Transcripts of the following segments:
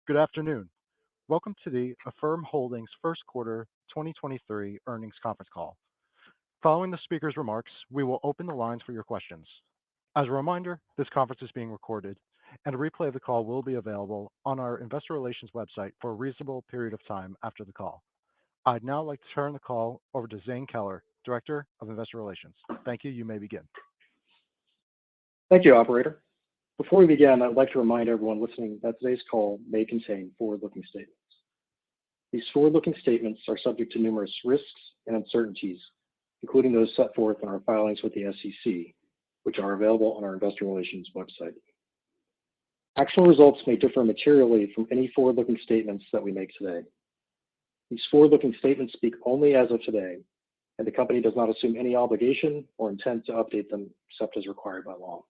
Good afternoon. Welcome to the Affirm Holdings First Quarter 2023 Earnings Conference Call. Following the speaker's remarks, we will open the lines for your questions. As a reminder, this conference is being recorded, and a replay of the call will be available on our investor relations website for a reasonable period of time after the call. I'd now like to turn the call over to Zane Keller, Director of Investor Relations. Thank you. You may begin. Thank you, operator. Before we begin, I'd like to remind everyone listening that today's call may contain forward-looking statements. These forward-looking statements are subject to numerous risks and uncertainties, including those set forth in our filings with the SEC, which are available on our investor relations website. Actual results may differ materially from any forward-looking statements that we make today. These forward-looking statements speak only as of today, and the company does not assume any obligation or intent to update them except as required by law.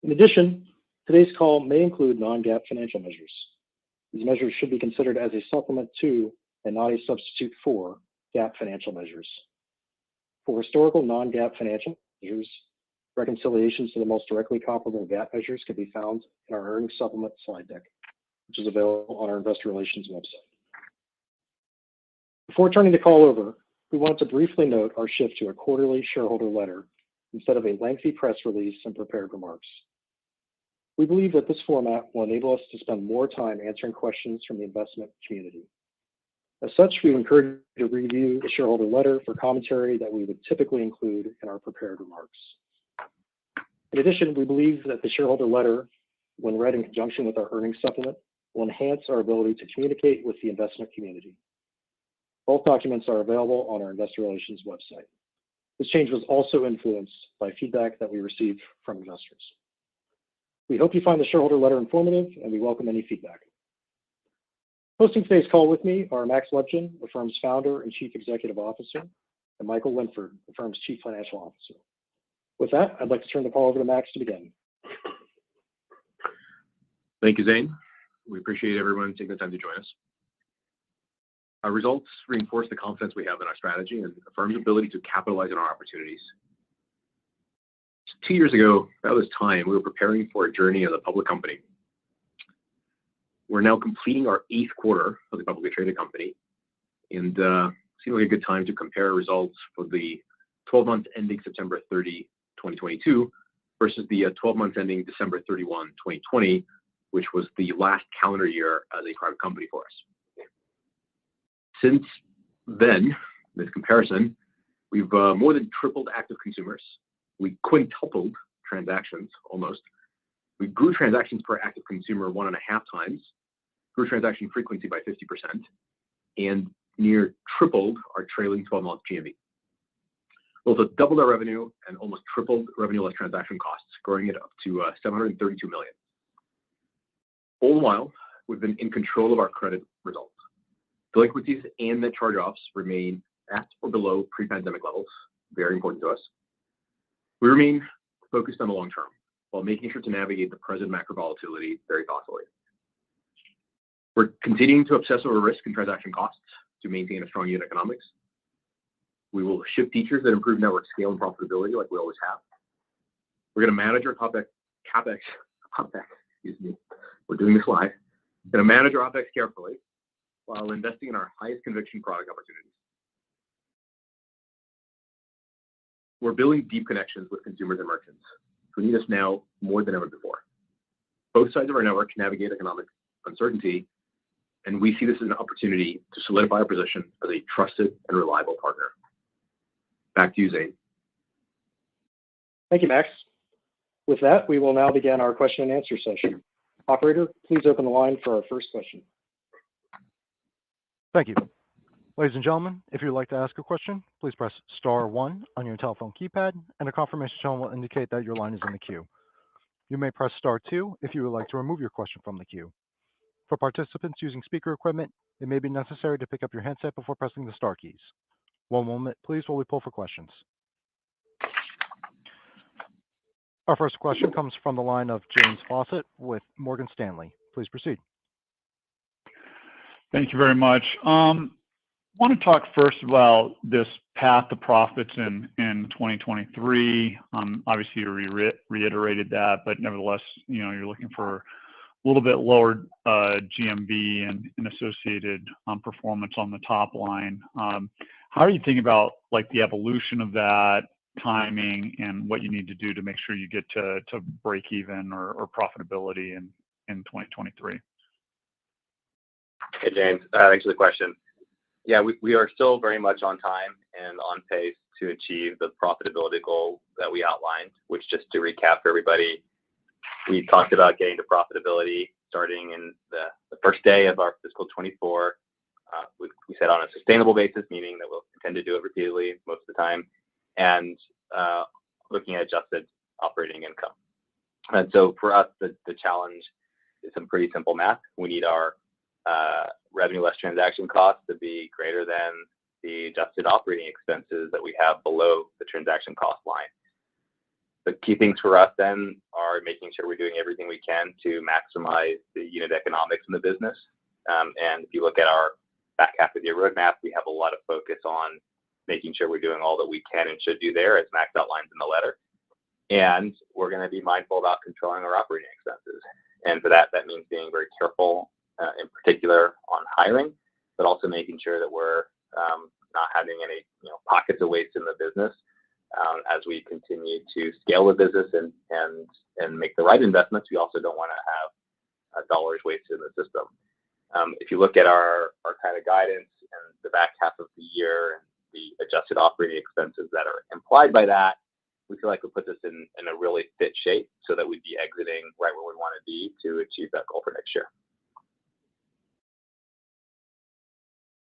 In addition, today's call may include non-GAAP financial measures. These measures should be considered as a supplement to and not a substitute for GAAP financial measures. For historical non-GAAP financial measures, reconciliations to the most directly comparable GAAP measures can be found in our earnings supplement slide deck, which is available on our investor relations website. Before turning the call over, we want to briefly note our shift to a quarterly shareholder letter instead of a lengthy press release and prepared remarks. We believe that this format will enable us to spend more time answering questions from the investment community. As such, we encourage you to review the shareholder letter for commentary that we would typically include in our prepared remarks. In addition, we believe that the shareholder letter, when read in conjunction with our earnings supplement, will enhance our ability to communicate with the investment community. Both documents are available on our investor relations website. This change was also influenced by feedback that we received from investors. We hope you find the shareholder letter informative, and we welcome any feedback. Hosting today's call with me are Max Levchin, Affirm's founder and Chief Executive Officer, and Michael Linford, Affirm's Chief Financial Officer. With that, I'd like to turn the call over to Max to begin. Thank you, Zane. We appreciate everyone taking the time to join us. Our results reinforce the confidence we have in our strategy and Affirm's ability to capitalize on our opportunities. 2 years ago, about this time, we were preparing for a journey as a public company. We're now completing our 8th quarter as a publicly traded company, and seems like a good time to compare results for the 12 months ending September 30, 2022, versus the 12 months ending December 31, 2020, which was the last calendar year as a private company for us. Since then, this comparison, we've more than tripled active consumers. We quintupled transactions almost. We grew transactions per active consumer 1.5 times, grew transaction frequency by 50%, and near tripled our trailing 12-month GMV. We also doubled our revenue and almost tripled revenue less transaction costs, growing it up to $732 million. All the while, we've been in control of our credit results. Delinquencies and net charge-offs remain at or below pre-pandemic levels, very important to us. We remain focused on the long term while making sure to navigate the present macro volatility very thoughtfully. We're continuing to obsess over risk and transaction costs to maintain a strong unit economics. We will ship features that improve network scale and profitability like we always have. We're going to manage our CapEx, excuse me. We're doing this live. We're going to manage our OpEx carefully while investing in our highest conviction product opportunities. We're building deep connections with consumers and merchants who need us now more than ever before. Both sides of our network navigate economic uncertainty, and we see this as an opportunity to solidify our position as a trusted and reliable partner. Back to you, Zane. Thank you, Max. With that, we will now begin our question and answer session. Operator, please open the line for our first question. Thank you. Ladies and gentlemen, if you'd like to ask a question, please press star one on your telephone keypad, and a confirmation tone will indicate that your line is in the queue. You may press star two if you would like to remove your question from the queue. For participants using speaker equipment, it may be necessary to pick up your handset before pressing the star keys. One moment, please, while we pull for questions. Our first question comes from the line of James Faucette with Morgan Stanley. Please proceed. Thank you very much. I want to talk first about this path to profits in 2023. Obviously, you reiterated that, but nevertheless, you're looking for little bit lower GMV and associated performance on the top line. How are you thinking about like the evolution of that, timing, and what you need to do to make sure you get to break even or profitability in 2023? Hey, James. Thanks for the question. Yeah, we are still very much on time and on pace to achieve the profitability goal that we outlined, which, just to recap for everybody, we talked about getting to profitability starting in the first day of our fiscal 24. We said on a sustainable basis, meaning that we'll intend to do it repeatedly most of the time, and looking at adjusted operating income. And so for us, the challenge is some pretty simple math. We need our revenue less transaction costs to be greater than the adjusted operating expenses that we have below the transaction cost line. The key things for us then are making sure we're doing everything we can to maximize the unit economics in the business. And if you look at our back half of the year roadmap, we have a lot of focus on making sure we're doing all that we can and should do there, as Max outlines in the letter. And we're going to be mindful about controlling our operating expenses. And for that means being very careful, in particular on hiring, but also making sure that we're not having any pockets of waste in the business as we continue to scale the business and make the right investments. We also don't want to have dollars wasted in the system. If you look at our kind of guidance and the back half of the year and the adjusted operating expenses that are implied by that, we feel like it puts us in a really fit shape so that we'd be exiting right where we want to be to achieve that goal for next year.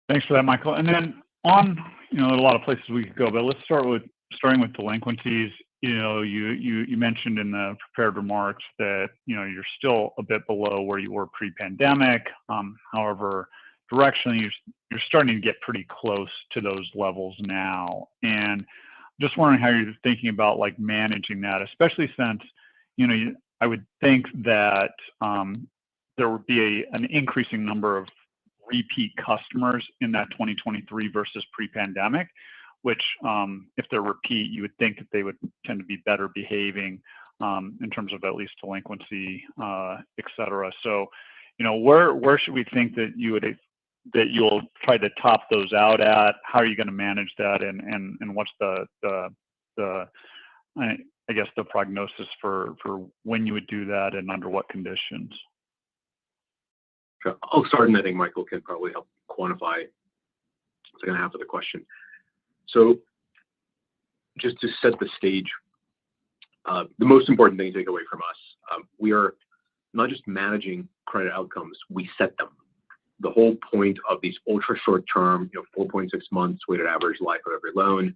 Thanks for that, Michael. And then on, there are a lot of places we could go, but let's starting with delinquencies. You mentioned in the prepared remarks that, you're still a bit below where you were pre-pandemic. However, directionally, you're starting to get pretty close to those levels now. And just wondering how you're thinking about like managing that, especially since, I would think that there would be an increasing number of repeat customers in that 2023 versus pre-pandemic, which if they're repeat, you would think that they would tend to be better behaving in terms of at least delinquency, et cetera. So, where should we think that you'll try to top those out at? How are you going to manage that? And what's I guess the prognosis for when you would do that and under what conditions? Sure. I'll start, and I think Michael can probably help quantify the second half of the question. So just to set the stage, the most important thing to take away from us, we are not just managing credit outcomes, we set them. The whole point of these ultra short term, 4.6 months weighted average life of every loan,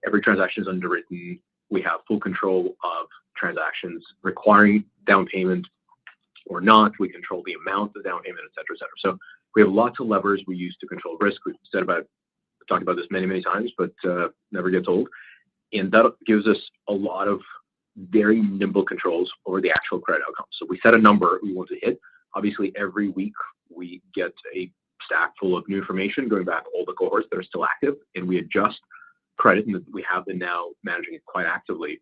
every transaction is underwritten. We have full control of transactions requiring down payment or not. We control the amount of down payment, et cetera, et cetera. So we have lots of levers we use to control risk. We've talked about this many, many times, but never gets old. And that gives us a lot of very nimble controls over the actual credit outcomes. So we set a number we want to hit. Obviously, every week we get a stack full of new information going back all the cohorts that are still active, and we adjust credit, and we have been now managing it quite actively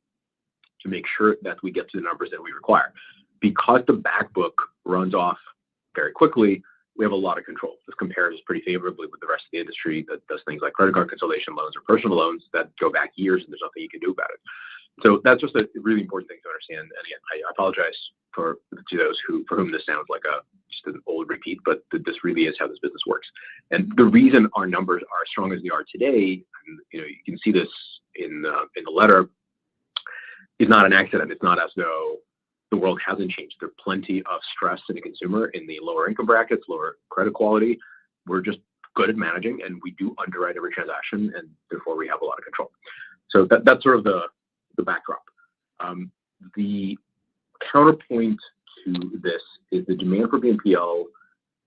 to make sure that we get to the numbers that we require. Because the back book runs off very quickly, we have a lot of control. This compares pretty favorably with the rest of the industry that does things like credit card consolidation loans or personal loans that go back years and there's nothing you can do about it. So that's just a really important thing to understand. And again, I apologize to those for whom this sounds like just an old repeat, but this really is how this business works. And the reason our numbers are as strong as they are today, and you can see this in the letter, is not an accident. It's not as though the world hasn't changed. There's plenty of stress in the consumer in the lower income brackets, lower credit quality. We're just good at managing, and we do underwrite every transaction, and therefore we have a lot of control. So that's sort of the backdrop. The counterpoint to this is the demand for BNPL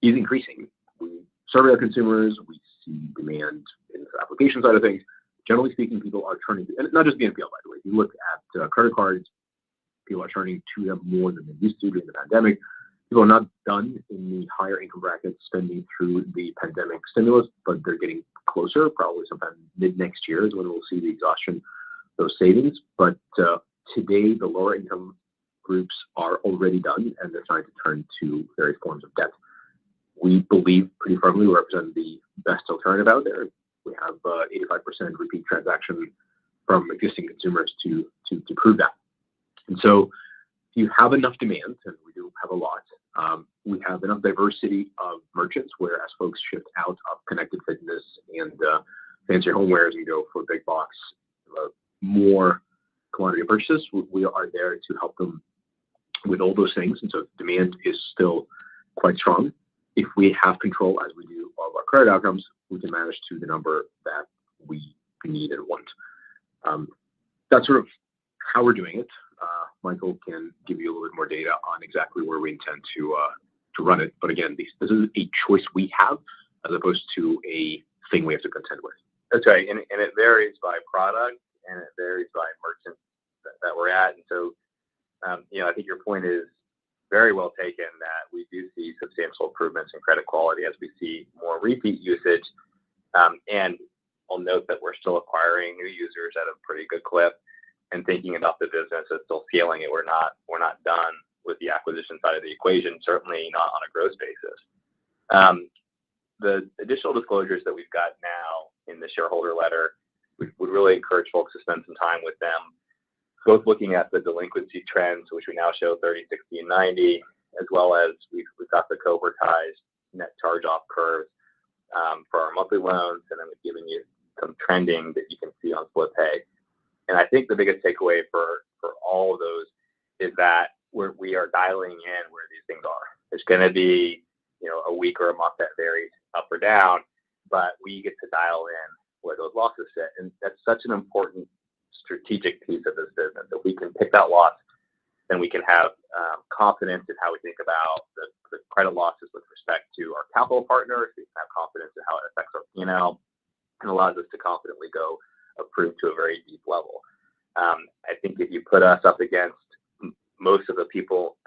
is increasing. We survey our consumers, we see demand in the application side of things. Generally speaking, people are turning to, and not just BNPL, by the way. If you look at credit cards, people are turning to them more than they used to during the pandemic. People are not done in the higher income brackets spending through the pandemic stimulus, but they're getting closer. Probably sometime mid next year is when we'll see the exhaustion of those savings. But today, the lower income groups are already done and they're trying to turn to various forms of debt. We believe pretty firmly we represent the best alternative out there. We have 85% repeat transaction from existing consumers to prove that. And so if you have enough demand, and we do have a lot, we have enough diversity of merchants where as folks shift out of connected fitness and fancy homewares and go for big box, more commodity purchases, we are there to help them with all those things. And so demand is still quite strong. If we have control, as we do, of our credit outcomes, we can manage to the number that we need and want. That's sort of how we're doing it. Michael can give you a little bit more data on exactly where we intend to run it. But again, this is a choice we have as opposed to a thing we have to contend with. That's right, and it varies by product and it varies by merchant that we're at. And so, I think your point is very well taken that we do see substantial improvements in credit quality as we see more repeat usage. And I'll note that we're still acquiring new users at a pretty good clip and thinking about the business as still scaling it. We're not done with the acquisition side of the equation, certainly not on a gross basis. The additional disclosures that we've got now in the shareholder letter, we would really encourage folks to spend some time with them, both looking at the delinquency trends, which we now show 30, 60, and 90, as well as we've got the cohortized net charge-off curves for our monthly loans, and then we've given you some trending that you can see on split pay. And I think the biggest takeaway for all of those is that we are dialing in where these things are. There's going to be, a week or a month that varies up or down, but we get to dial in where those losses sit. And that's such an important strategic piece of this business. If we can pick that loss, then we can have confidence in how we think about the credit losses with respect to our capital partners. We can have confidence in how it affects our P&L and allows us to confidently go approved to a very deep level. I think if you put us up against most of the people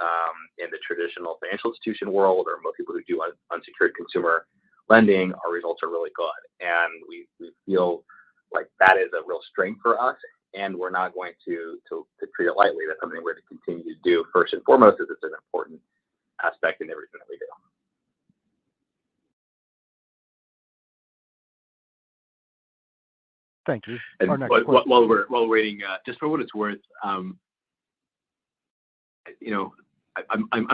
in the traditional financial institution world, or most people who do unsecured consumer lending, our results are really good. And we feel like that is a real strength for us, and we're not going to treat it lightly. That's something we're going to continue to do first and foremost, as it's an important aspect in everything that we do. Thank you. And while we're waiting, just for what it's worth, I'm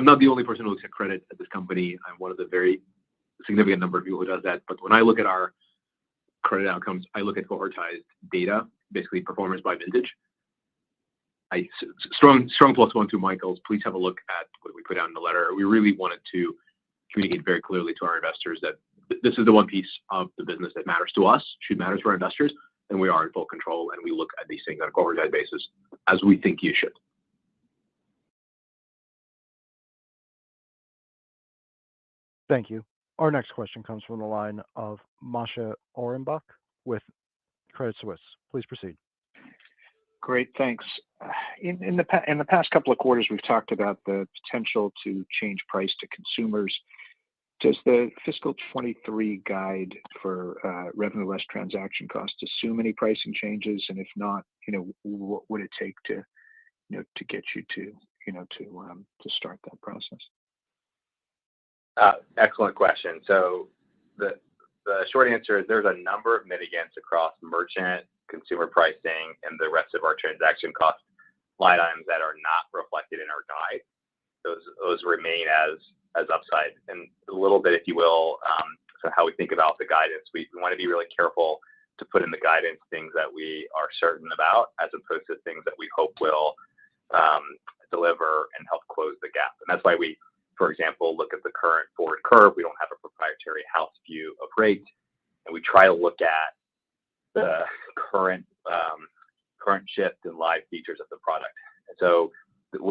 not the only person who looks at credit at this company. I'm one of the very significant number of people who does that. But when I look at our credit outcomes, I look at cohortized data, basically performance by vintage. Strong plus one to Michael's. Please have a look at what we put out in the letter. We really wanted to communicate very clearly to our investors that this is the one piece of the business that matters to us, should matter to our investors, and we are in full control, and we look at these things on a cohortized basis as we think you should. Thank you. Our next question comes from the line of Masha Orenbach with Credit Suisse. Please proceed. Great, thanks. In the past couple of quarters, we've talked about the potential to change price to consumers. Does the fiscal 23 guide for revenue less transaction costs assume any pricing changes? And if not, what would it take to get you to start that process? Excellent question. So the short answer is there's a number of mitigants across merchant, consumer pricing, and the rest of our transaction cost line items that are not reflected in our guide. Those remain as upside. And a little bit, if you will, so how we think about the guidance, we want to be really careful to put in the guidance things that we are certain about, as opposed to things that we hope will deliver and help close the gap. And that's why we, for example, look at the current forward curve. We don't have a proprietary house view of rates, and we try to look at the current shift in live features of the product. And so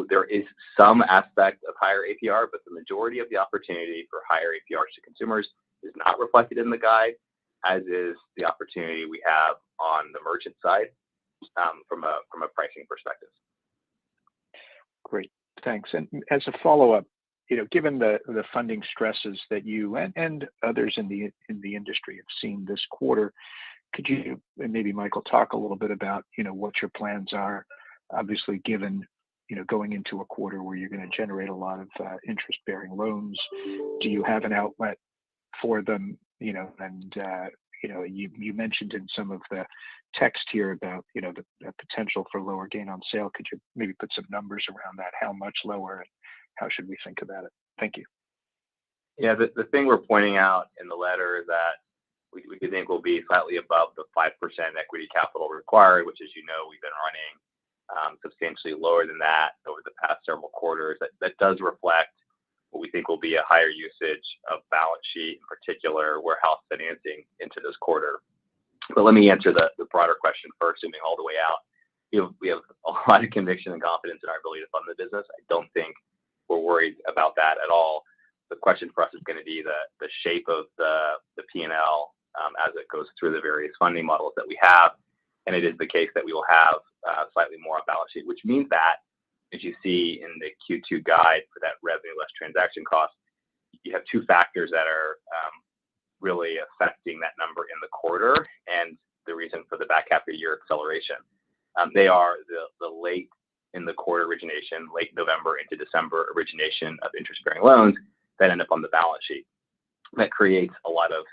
there is some aspect of higher APR, but the majority of the opportunity for higher APRs to consumers is not reflected in the guide, as is the opportunity we have on the merchant side from a pricing perspective. Great, thanks. And as a follow-up, given the funding stresses that you and others in the industry have seen this quarter, could you, and maybe Michael, talk a little bit about what your plans are? Obviously, given going into a quarter where you're going to generate a lot of interest-bearing loans? Do you have an outlet for them? And you mentioned in some of the text here about the potential for lower gain on sale. Could you maybe put some numbers around that? How much lower, and how should we think about it? Thank you. Yeah, the thing we're pointing out in the letter is that we think will be slightly above the 5% equity capital required, which, as you know, we've been running substantially lower than that over the past several quarters. That does reflect what we think will be a higher usage of balance sheet, in particular warehouse financing, into this quarter. But let me answer the broader question first, zooming all the way out. We have a lot of conviction and confidence in our ability to fund the business. I don't think we're worried about that at all. The question for us is going to be the shape of the P&L as it goes through the various funding models that we have. And it is the case that we will have slightly more on balance sheet, which means that, as you see in the Q2 guide for that revenue less transaction cost, you have two factors that are really affecting that number in the quarter and the reason for the back half of the year acceleration. They are the late in the quarter origination, late November into December origination of interest-bearing loans that end up on the balance sheet. That creates a lot of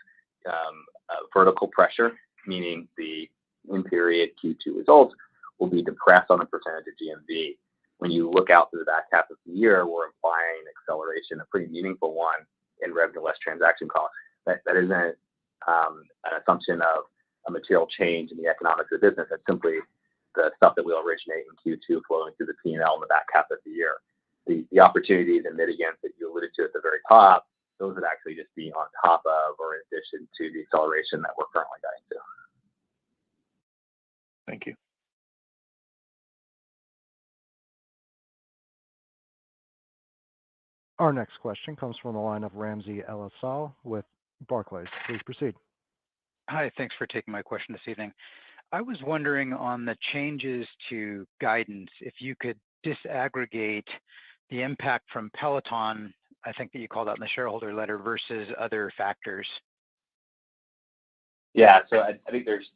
vertical pressure, meaning the in-period Q2 results will be depressed on a percentage of GMV. When you look out to the back half of the year, we're implying acceleration, a pretty meaningful one, in revenue less transaction costs. That isn't an assumption of a material change in the economics of the business. That's simply the stuff that will originate in Q2 flowing through the P&L in the back half of the year. The opportunities and mitigants that you alluded to at the very top, those would actually just be on top of or in addition to the acceleration that we're currently guiding to. Thank you. Our next question comes from the line of Ramsey El-Assal with Barclays. Please proceed. Hi, thanks for taking my question this evening. I was wondering on the changes to guidance, if you could disaggregate the impact from Peloton, I think that you called out in the shareholder letter, versus other factors. Yeah, so I think there's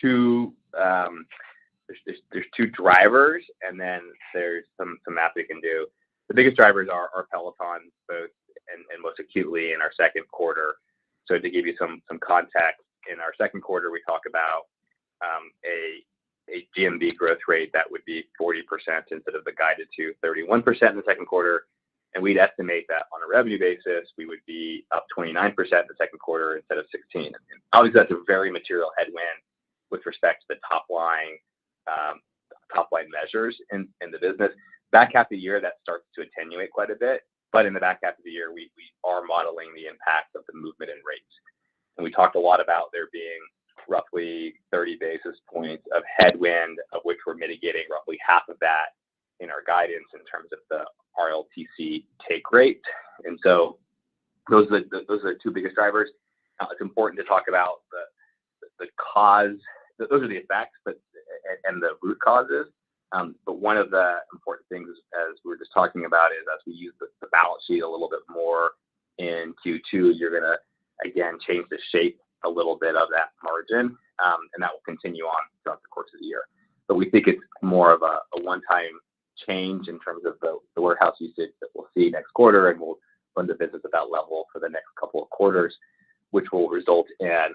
two there's two drivers, and then there's some math we can do. The biggest drivers are Peloton, both and most acutely in our second quarter. So to give you some context, in our second quarter, we talk about a GMV growth rate that would be 40% instead of the guided to 31% in the second quarter. And we'd estimate that on a revenue basis, we would be up 29% in the second quarter instead of 16%. And obviously, that's a very material headwind with respect to the top line measures in the business. Back half of the year, that starts to attenuate quite a bit. But in the back half of the year, we are modeling the impact of the movement in rates. And we talked a lot about there being roughly 30 basis points of headwind, of which we're mitigating roughly half of that in our guidance in terms of the RLTC take rate. And so those are the two biggest drivers. Now, it's important to talk about the cause. Those are the effects, and the root causes. But one of the important things, as we were just talking about, is as we use the balance sheet a little bit more in Q2, you're going to, again, change the shape a little bit of that margin, and that will continue on throughout the course of the year. But we think it's more of a one-time change in terms of the warehouse usage that we'll see next quarter, and we'll run the business at that level for the next couple of quarters, which will result in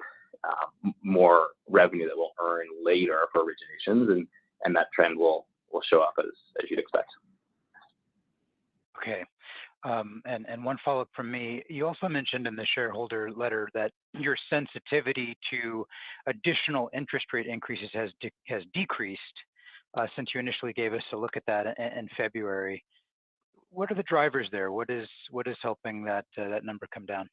more revenue that we'll earn later for originations, and that trend will show up as you'd expect. Okay. And one follow-up from me. You also mentioned in the shareholder letter that your sensitivity to additional interest rate increases has decreased since you initially gave us a look at that in February. What are the drivers there? What is helping that number come down?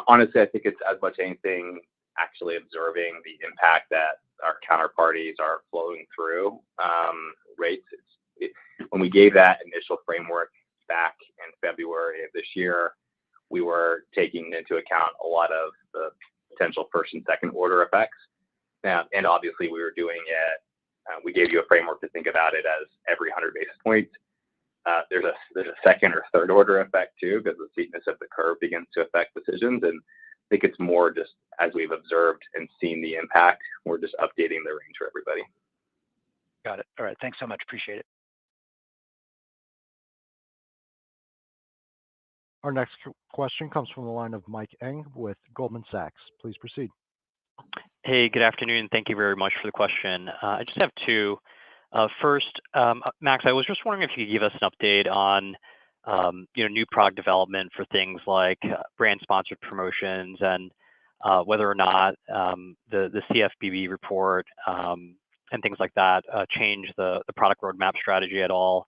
Honestly, I think it's as much anything actually observing the impact that our counterparties are flowing through rates. When we gave that initial framework back in February of this year, we were taking into account a lot of the potential first and second order effects. And obviously, we were doing it. We gave you a framework to think about it as every 100 basis points. There's a second or third order effect too, because the steepness of the curve begins to affect decisions. And I think it's more just as we've observed and seen the impact, we're just updating the range for everybody. Got it. All right. Thanks so much. Appreciate it. Our next question comes from the line of Mike Ng with Goldman Sachs. Please proceed. Hey, good afternoon. Thank you very much for the question. I just have two. First, Max, I was just wondering if you could give us an update on new product development for things like brand-sponsored promotions and whether or not the CFPB report and things like that change the product roadmap strategy at all.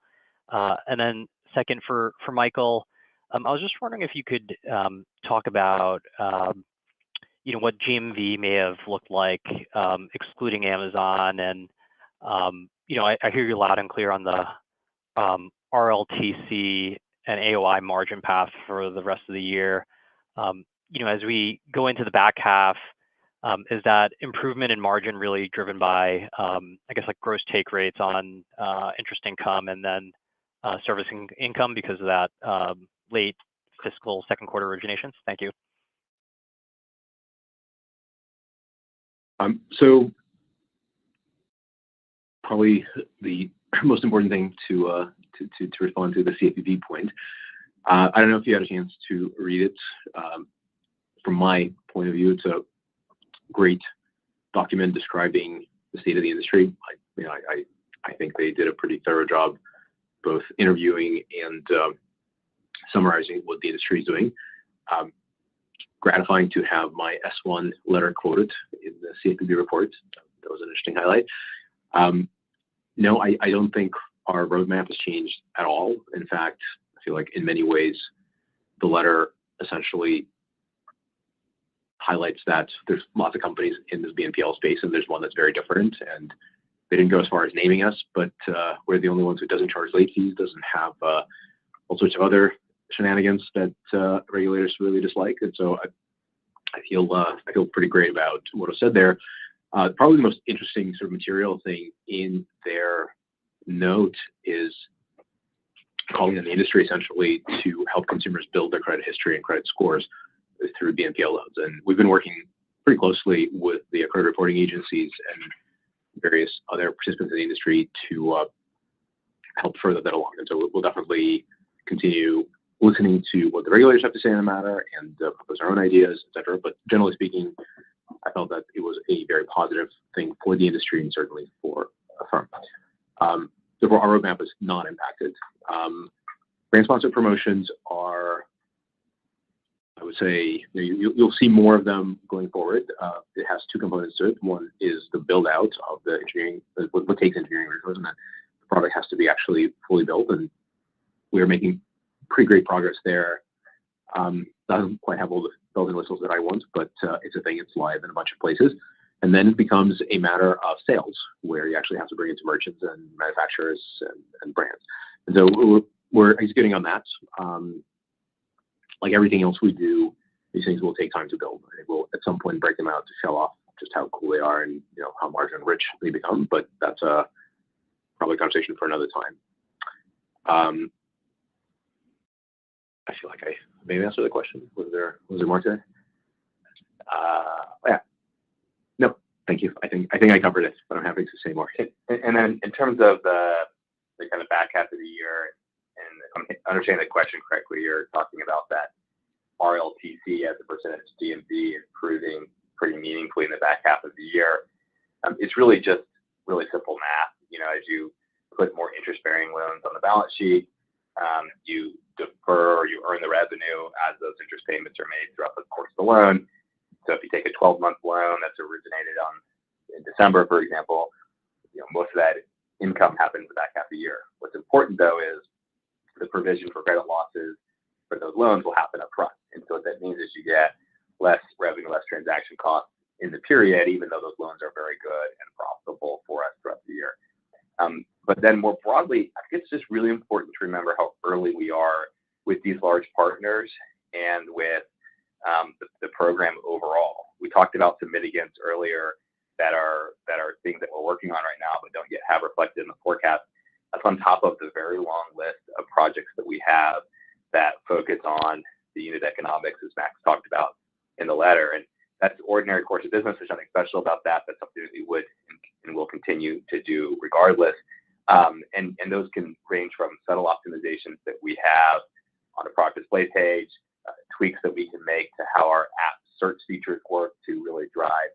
And then second, for Michael, I was just wondering if you could talk about what GMV may have looked like excluding Amazon, and I hear you loud and clear on the RLTC and AOI margin path for the rest of the year. As we go into the back half, is that improvement in margin really driven by, like gross take rates on interest income and then servicing income because of that late fiscal second quarter originations? Thank you. So probably the most important thing to respond to the CFPB point. I don't know if you had a chance to read it. From my point of view, it's a great document describing the state of the industry. I think they did a pretty thorough job both interviewing and summarizing what the industry is doing. Gratifying to have my S1 letter quoted in the CFPB report. That was an interesting highlight. No, I don't think our roadmap has changed at all. In fact, I feel like in many ways, the letter essentially highlights that there's lots of companies in this BNPL space, and there's one that's very different. And they didn't go as far as naming us, but we're the only ones who doesn't charge late fees, doesn't have all sorts of other shenanigans that regulators really dislike. And so I feel pretty great about what was said there. Probably the most interesting sort of material thing in their note is calling on the industry essentially to help consumers build their credit history and credit scores through BNPL loans. And we've been working pretty closely with the credit reporting agencies and various other participants in the industry to help further that along. And so we'll definitely continue listening to what the regulators have to say on the matter and propose our own ideas, et cetera. But generally speaking, I felt that it was a very positive thing for the industry and certainly for Affirm. Therefore, our roadmap is not impacted. Brand sponsored promotions are, I would say, you'll see more of them going forward. It has two components to it. One is the build out of the engineering, what takes engineering resources, and then the product has to be actually fully built. And we are making pretty great progress there. Doesn't quite have all the bells and whistles that I want, but it's a thing. It's live in a bunch of places. And then it becomes a matter of sales, where you actually have to bring it to merchants and manufacturers and brands. And so we're executing on that. Like everything else we do, these things will take time to build. I think we'll at some point break them out to show off just how cool they are and how margin rich they become. But that's probably a conversation for another time. I feel like I maybe answered the question. Was there more to it? Yeah. No, thank you. I think I covered it, but I'm happy to say more. And then in terms of the kind of back half of the year, and if I'm understanding the question correctly, you're talking about that RLTC as a percentage of GMV improving pretty meaningfully in the back half of the year. It's really just really simple math. As you put more interest-bearing loans on the balance sheet, you defer or you earn the revenue as those interest payments are made throughout the course of the loan. So if you take a 12-month loan that's originated in December, for example, most of that income happens in the back half of the year. What's important though is the provision for credit losses for those loans will happen up front. And so what that means is you get less revenue, less transaction costs in the period, even though those loans are very good and profitable for us throughout the year. But then more broadly, I think it's just really important to remember how early we are with these large partners and with the program overall. We talked about some mitigants earlier that are things that we're working on right now, but don't yet have reflected in the forecast. That's on top of the very long list of projects that we have that focus on the unit economics, as Max talked about in the letter. And that's ordinary course of business. There's nothing special about that. That's something that we would and will continue to do regardless. And those can range from subtle optimizations that we have on a product display page, tweaks that we can make to how our app search features work to really drive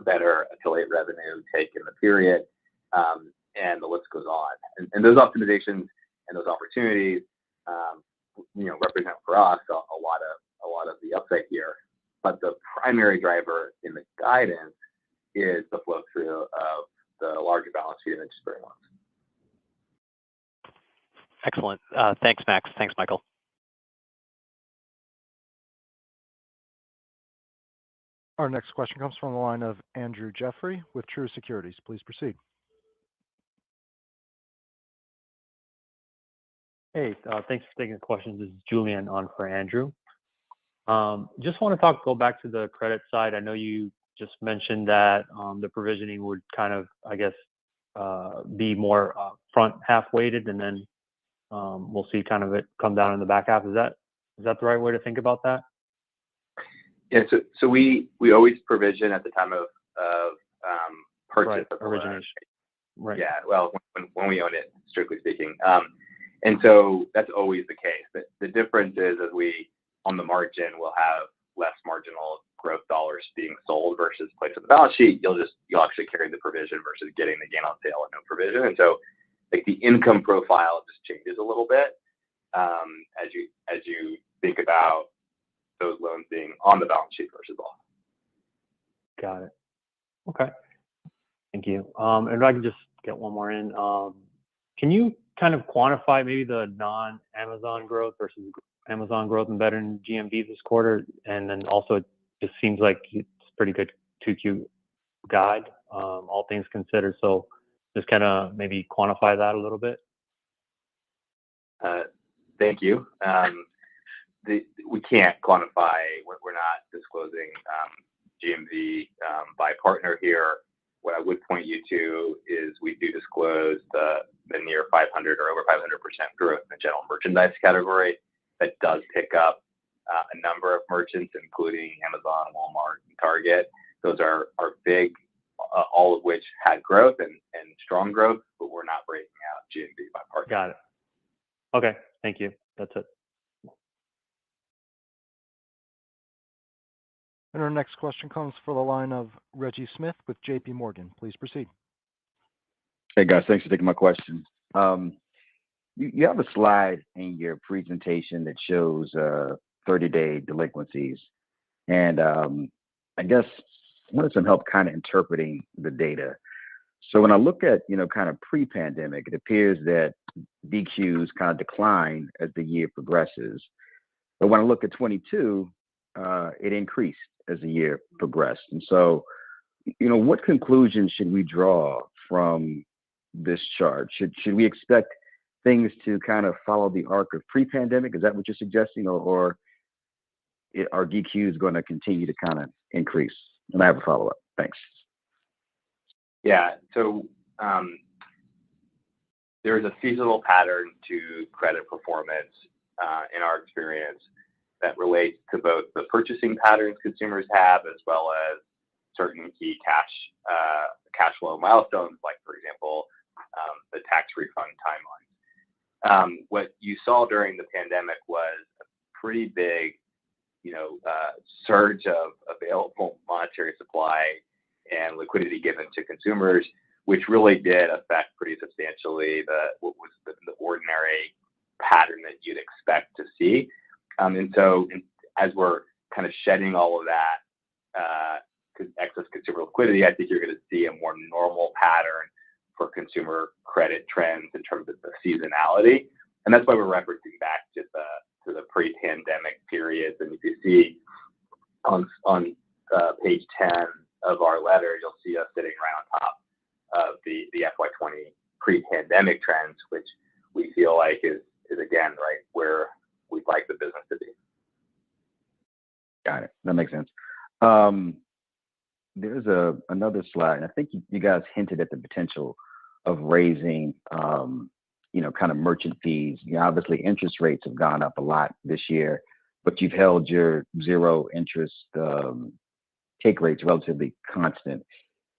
better affiliate revenue take in the period, and the list goes on. And those optimizations and those opportunities, represent for us a lot of the upside here. But the primary driver in the guidance is the flow through of the larger balance sheet and interest-bearing loans. Excellent. Thanks, Max. Thanks, Michael. Our next question comes from the line of Andrew Jeffrey with Truist Securities. Please proceed. Hey, thanks for taking the questions. This is Julian on for Andrew. Just want to go back to the credit side. I know you just mentioned that the provisioning would kind of, I guess, be more front half weighted, and then we'll see kind of it come down in the back half. Is that the right way to think about that? Yeah. So we always provision at the time of purchase of the origination. Loan. Right. Yeah. Well, when we own it, strictly speaking. And so that's always the case. The difference is, as we, on the margin, will have less marginal growth dollars being sold versus placed on the balance sheet. You'll actually carry the provision versus getting the gain on sale and no provision. And so, like, the income profile just changes a little bit as you think about those loans being on the balance sheet versus off. Got it. Okay. Thank you. And if I can just get one more in, can you kind of quantify maybe the non-Amazon growth versus Amazon growth embedded in GMV this quarter? And then also, it just seems like it's pretty good 2Q guide, all things considered. So just kind of maybe quantify that a little bit. Thank you. We can't quantify. We're not disclosing GMV by partner here. What I would point you to is we do disclose the near 500 or over 500% growth in the general merchandise category. That does pick up a number of merchants, including Amazon, Walmart, and Target. Those are big, all of which had growth and strong growth, but we're not breaking out GMV by partner. Got it. Okay. Thank you. That's it. And our next question comes from the line of Reggie Smith with JP Morgan. Please proceed. Hey guys, thanks for taking my question. You have a slide in your presentation that shows 30-day delinquencies, and I guess I wanted some help kind of interpreting the data. So when I look at kind of pre-pandemic, it appears that DQs kind of decline as the year progresses, but when I look at 22, it increased as the year progressed. And so, what conclusions should we draw from this chart? Should we expect things to kind of follow the arc of pre-pandemic? Is that what you're suggesting, or are DQs going to continue to kind of increase? And I have a follow-up. Thanks. Yeah. So there is a seasonal pattern to credit performance in our experience that relates to both the purchasing patterns consumers have, as well as certain key cash flow milestones, like, for example, the tax refund timeline. What you saw during the pandemic was a pretty big, surge of available monetary supply and liquidity given to consumers, which really did affect pretty substantially what was the ordinary pattern that you'd expect to see. And so as we're kind of shedding all of that excess consumer liquidity, I think you're going to see a more normal pattern for consumer credit trends in terms of the seasonality. And that's why we're referencing back to the pre-pandemic periods. And if you see on page 10 of our letter, you'll see us sitting right on top of the FY20 pre-pandemic trends, which we feel like is again right where we'd like the business to be. Got it. That makes sense. There's another slide, and I think you guys hinted at the potential of raising, kind of merchant fees. Obviously, interest rates have gone up a lot this year, but you've held your zero interest take rates relatively constant.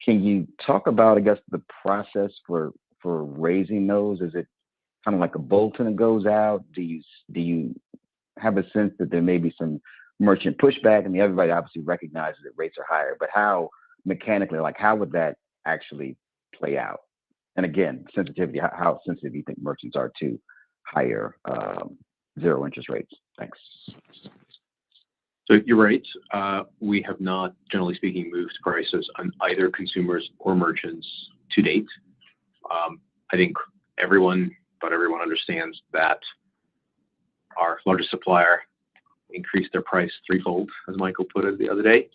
Can you talk about, I guess, the process for raising those? Is it kind of like a bulletin that goes out? Do you have a sense that there may be some merchant pushback? I mean, everybody obviously recognizes that rates are higher, but how mechanically, like how would that actually play out? And again, sensitivity, how sensitive do you think merchants are to higher zero interest rates? Thanks. So you're right. We have not, generally speaking, moved prices on either consumers or merchants to date. I think everyone understands that our largest supplier increased their price threefold, as Michael put it the other day.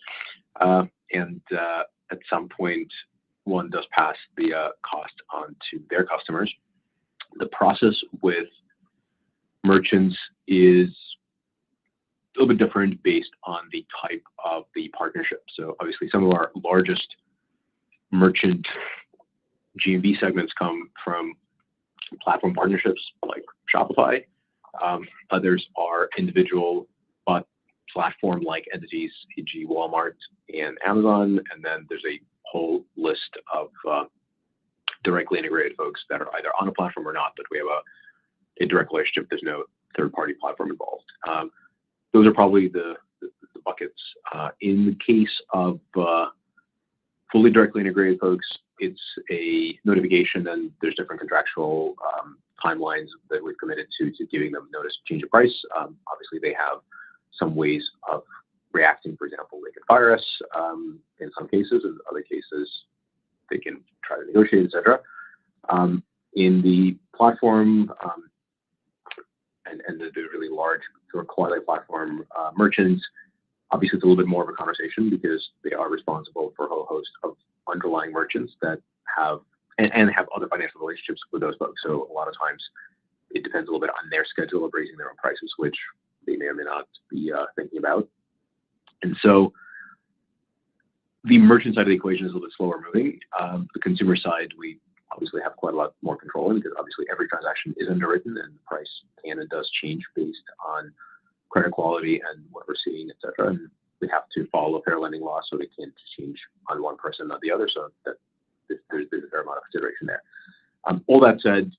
And at some point, one does pass the cost on to their customers. The process with merchants is a little bit different based on the type of the partnership. So obviously some of our largest merchant GMV segments come from platform partnerships like Shopify. Others are individual but platform-like entities, e.g. Walmart and Amazon. And then there's a whole list of directly integrated folks that are either on a platform or not, but we have a direct relationship. There's no third-party platform involved. Those are probably the buckets. In the case of fully directly integrated folks, it's a notification, and there's different contractual timelines that we've committed to giving them notice to change of price. Obviously, they have some ways of reacting. For example, they can fire us in some cases. In other cases, they can try to negotiate, etc. In the platform and the really large sort of quasi-platform merchants, obviously it's a little bit more of a conversation because they are responsible for a whole host of underlying merchants that have and have other financial relationships with those folks. So a lot of times it depends a little bit on their schedule of raising their own prices, which they may or may not be thinking about. And so the merchant side of the equation is a little bit slower moving. The consumer side, we obviously have quite a lot more control in because obviously every transaction is underwritten and the price can and does change based on credit quality and what we're seeing, et cetera. And we have to follow fair lending law, so they can't change on one person, not the other. So that there's a fair amount of consideration there. All that said,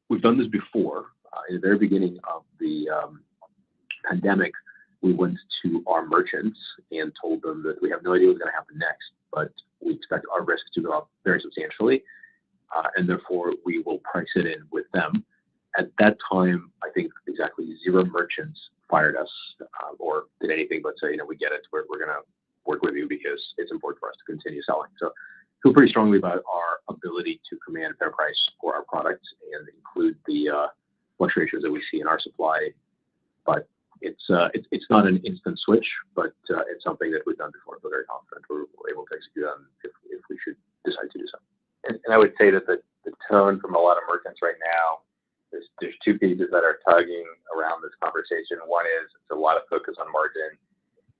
we've done this before. In the very beginning of the pandemic, we went to our merchants and told them that we have no idea what's going to happen next, but we expect our risk to go up very substantially, and therefore we will price it in with them. At that time, I think exactly 0 merchants fired us or did anything but say, we get it. We're going to work with you because it's important for us to continue selling. So I feel pretty strongly about our ability to command a fair price for our products and include the fluctuations that we see in our supply. But it's not an instant switch, but it's something that we've done before. I feel very confident we're able to execute on if we should decide to do so. And I would say that the tone from a lot of merchants right now, there's 2 pieces that are tugging around this conversation. One is it's a lot of focus on margin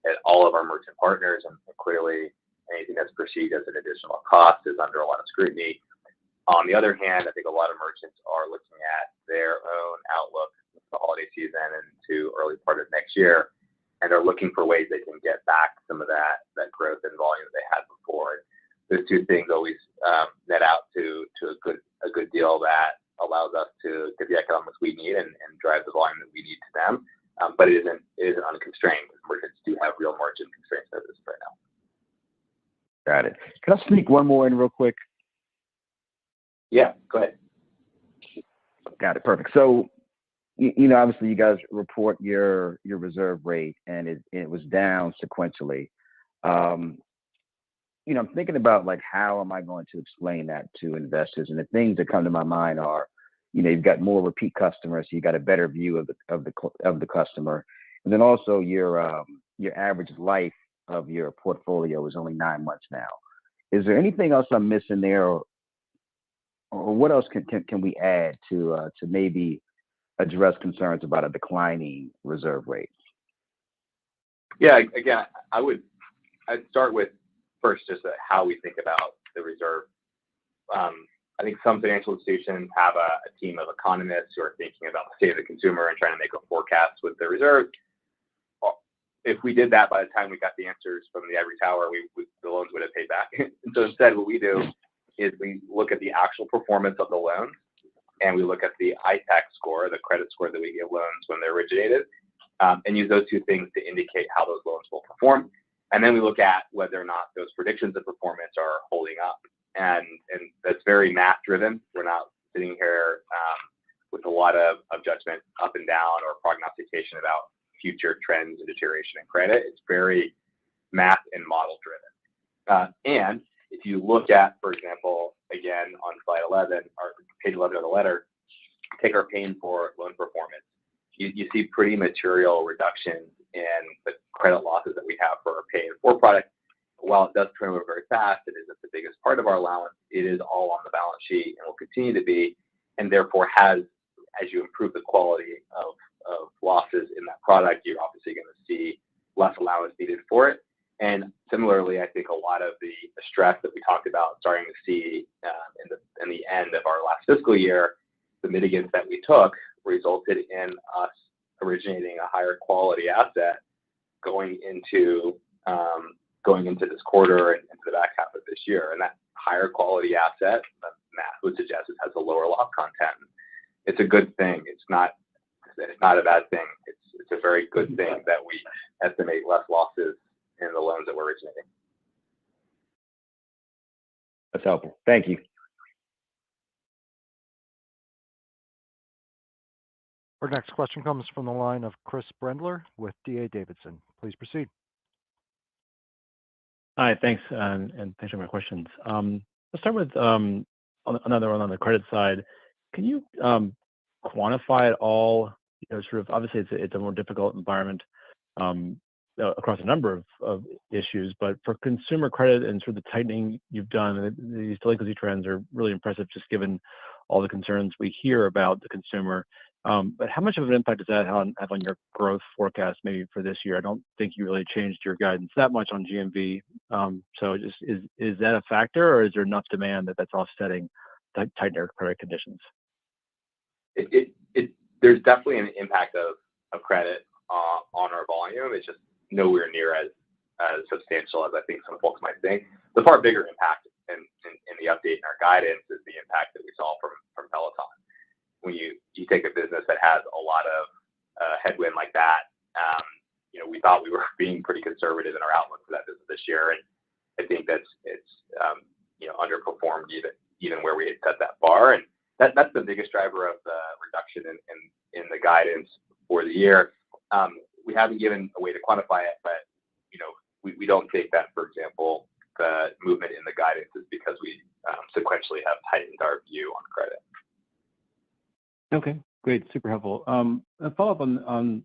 at all of our merchant partners, and clearly anything that's perceived as an additional cost is under a lot of scrutiny. On the other hand, I think a lot of merchants are looking at their own outlook for the holiday season and to early part of next year, and they're looking for ways they can get back some of that growth and volume they had before. Those 2 things always net out to a good deal that allows us to get the economics we need and drive the volume that we need to them. But it isn't unconstrained because merchants do have real margin constraints as is right now. Got it. Can I sneak one more in real quick? Yeah, go ahead. Got it. Perfect. So, obviously you guys report your reserve rate and it was down sequentially. I'm thinking about like, how am I going to explain that to investors? And the things that come to my mind are, you've got more repeat customers, so you got a better view of the customer, and then also your average life of your portfolio is only 9 months now. Is there anything else I'm missing there, or what else can we add to maybe address concerns about a declining reserve rate? Yeah, again, I'd start with first just how we think about the reserve. I think some financial institutions have a team of economists who are thinking about the state of the consumer and trying to make a forecast with the reserve. if we did that by the time we got the answers from the ivory tower, the loans would have paid back. And so instead, what we do is we look at the actual performance of the loan, and we look at the ITAC score, the credit score that we give loans when they're originated, and use those two things to indicate how those loans will perform. And then we look at whether or not those predictions of performance are holding up. And that's very math driven. We're not sitting here with a lot of judgment up and down or prognostication about future trends and deterioration in credit. It's very math and model driven. And if you look at, for example, again on slide 11 or page 11 of the letter, take our paying for loan performance. You see pretty material reductions in the credit losses that we have for our pay in for product. While it does turn over very fast, it isn't the biggest part of our allowance. It is all on the balance sheet and will continue to be, and therefore has, as you improve the quality of losses in that product, you're obviously going to see less allowance needed for it. And similarly, I think a lot of the stress that we talked about starting to see in the end of our last fiscal year, the mitigants that we took resulted in us originating a higher quality asset going into this quarter and into the back half of this year. And that higher quality asset, math would suggest, it has a lower loss content. It's a good thing. It's not a bad thing. It's a very good thing that we estimate less losses in the loans that we're originating. That's helpful. Thank you. Our next question comes from the line of Chris Brendler with D.A. Davidson. Please proceed. Hi, thanks, and thanks for my questions. Let's start with another one on the credit side. Can you quantify at all, sort of, obviously it's a more difficult environment across a number of issues, but for consumer credit and sort of the tightening you've done, these delinquency trends are really impressive just given all the concerns we hear about the consumer. But how much of an impact does that have on your growth forecast maybe for this year? I don't think you really changed your guidance that much on GMV. So just is that a factor, or is there enough demand that's offsetting tighter credit conditions? There's definitely an impact of credit on our volume. It's just nowhere near as substantial as I think some folks might think. The far bigger impact in the update in our guidance is the impact that we saw from Peloton. When you take a business that has a lot of headwind like that, we thought we were being pretty conservative in our outlook for that business this year, and I think it's underperformed even where we had set that bar, and that's the biggest driver of the reduction in the guidance for the year. We haven't given a way to quantify it, but we don't think that, for example, the movement in the guidance is because we sequentially have tightened our view on credit. Okay, great, super helpful. A follow up on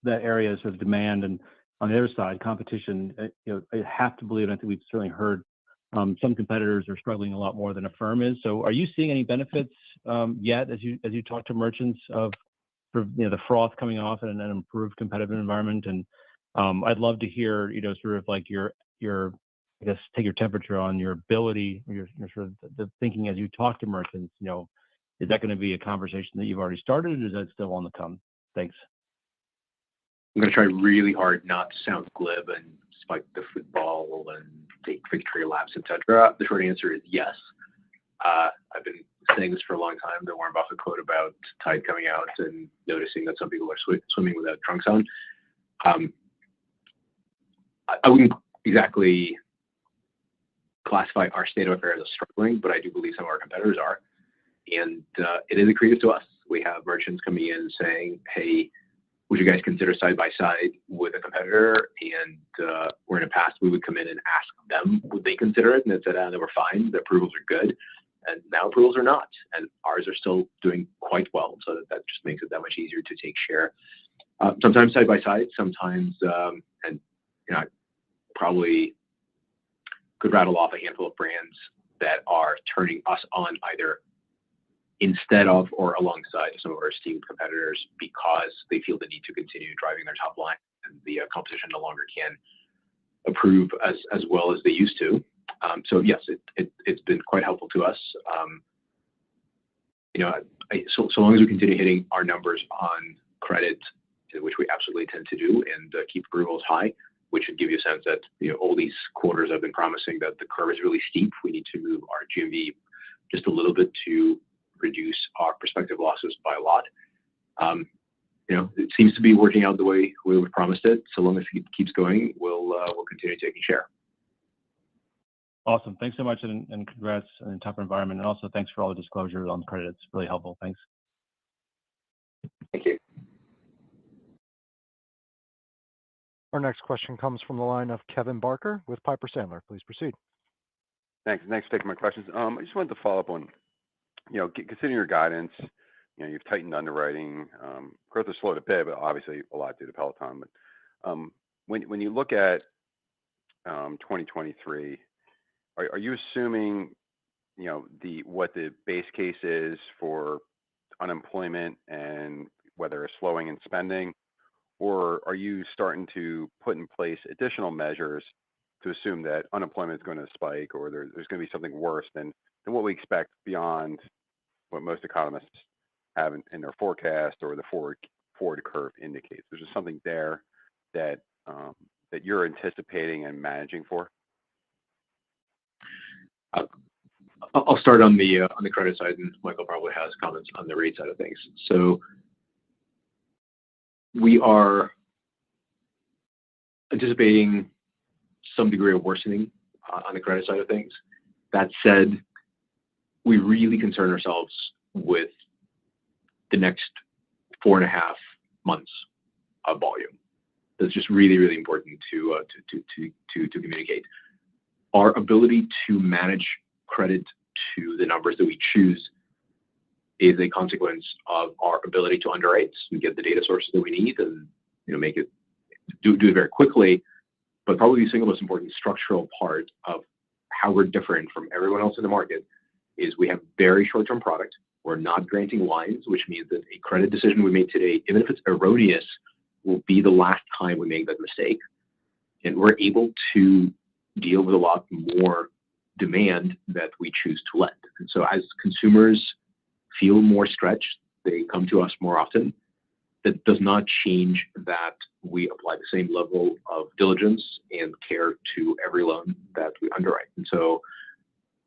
that area of demand, and on the other side, competition. I have to believe, and I think we've certainly heard some competitors are struggling a lot more than Affirm is. So, are you seeing any benefits yet as you talk to merchants of the froth coming off and an improved competitive environment? And I'd love to hear sort of like your I guess take your temperature on your ability, your sort of the thinking as you talk to merchants. Is that going to be a conversation that you've already started, or is that still on the come? Thanks. I'm going to try really hard not to sound glib and spike the football and take victory laps, etc. The short answer is yes. I've been saying this for a long time. The Warren Buffett quote about tide coming out and noticing that some people are swimming without trunks on. I wouldn't exactly classify our state of affairs as struggling, but I do believe some of our competitors are. And it is accretive to us. We have merchants coming in saying, hey, would you guys consider side by side with a competitor? And where in the past we would come in and ask them, would they consider it? And they said, they were fine. The approvals are good. And now approvals are not. And ours are still doing quite well. So that just makes it that much easier to take share. Sometimes side by side, sometimes, and I probably could rattle off a handful of brands that are turning us on either instead of or alongside some of our esteemed competitors because they feel the need to continue driving their top line, and the competition no longer can approve as well as they used to. So yes, it's been quite helpful to us. So long as we continue hitting our numbers on credit which we absolutely intend to do, and keep approvals high, which should give you a sense that all these quarters have been promising that the curve is really steep. We need to move our GMV just a little bit to reduce our prospective losses by a lot. It seems to be working out the way we promised it. So long as it keeps going, we'll continue taking share. Awesome. Thanks so much, and congrats on the tougher environment. And also thanks for all the disclosure on credit. It's really helpful. Thanks. Thank you. Our next question comes from the line of Kevin Barker with Piper Sandler. Please proceed. Thanks for taking my questions. I just wanted to follow up on, considering your guidance, you've tightened underwriting. Growth has slowed a bit, but obviously a lot due to Peloton. But when you look at 2023, are you assuming, what the base case is for unemployment and whether it's slowing in spending, or are you starting to put in place additional measures to assume that unemployment is going to spike, or there's going to be something worse than what we expect beyond what most economists have in their forecast or the forward curve indicates? There's just something there that you're anticipating and managing for. I'll start on the credit side, and Michael probably has comments on the rate side of things. So we are anticipating some degree of worsening on the credit side of things. That said, we really concern ourselves with the next 4.5 months of volume. That's just really, really important to communicate. Our ability to manage credit to the numbers that we choose is a consequence of our ability to underwrite and get the data sources that we need and make it do it very quickly. But probably the single most important structural part of how we're different from everyone else in the market is we have very short-term product. We're not granting lines, which means that a credit decision we made today, even if it's erroneous, will be the last time we make that mistake. And we're able to deal with a lot more demand that we choose to lend. And so as consumers feel more stretched, they come to us more often. That does not change that we apply the same level of diligence and care to every loan that we underwrite. And so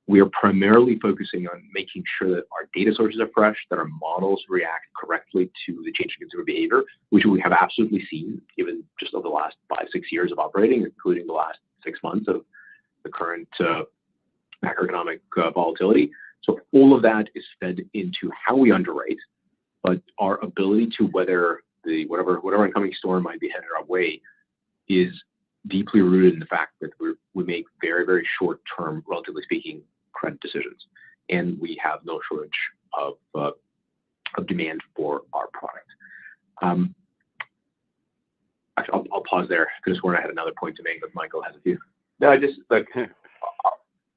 we are primarily focusing on making sure that our data sources are fresh, that our models react correctly to the changing consumer behavior, which we have absolutely seen even just over the last 5-6 years of operating, including the last 6 months of the current macroeconomic volatility. So all of that is fed into how we underwrite, but our ability to weather whatever incoming storm might be headed our way is deeply rooted in the fact that we make very, very short-term, relatively speaking, credit decisions, and we have no shortage of demand for our product. Actually, I'll pause there because I had another point to make, but Michael has a few. No, just like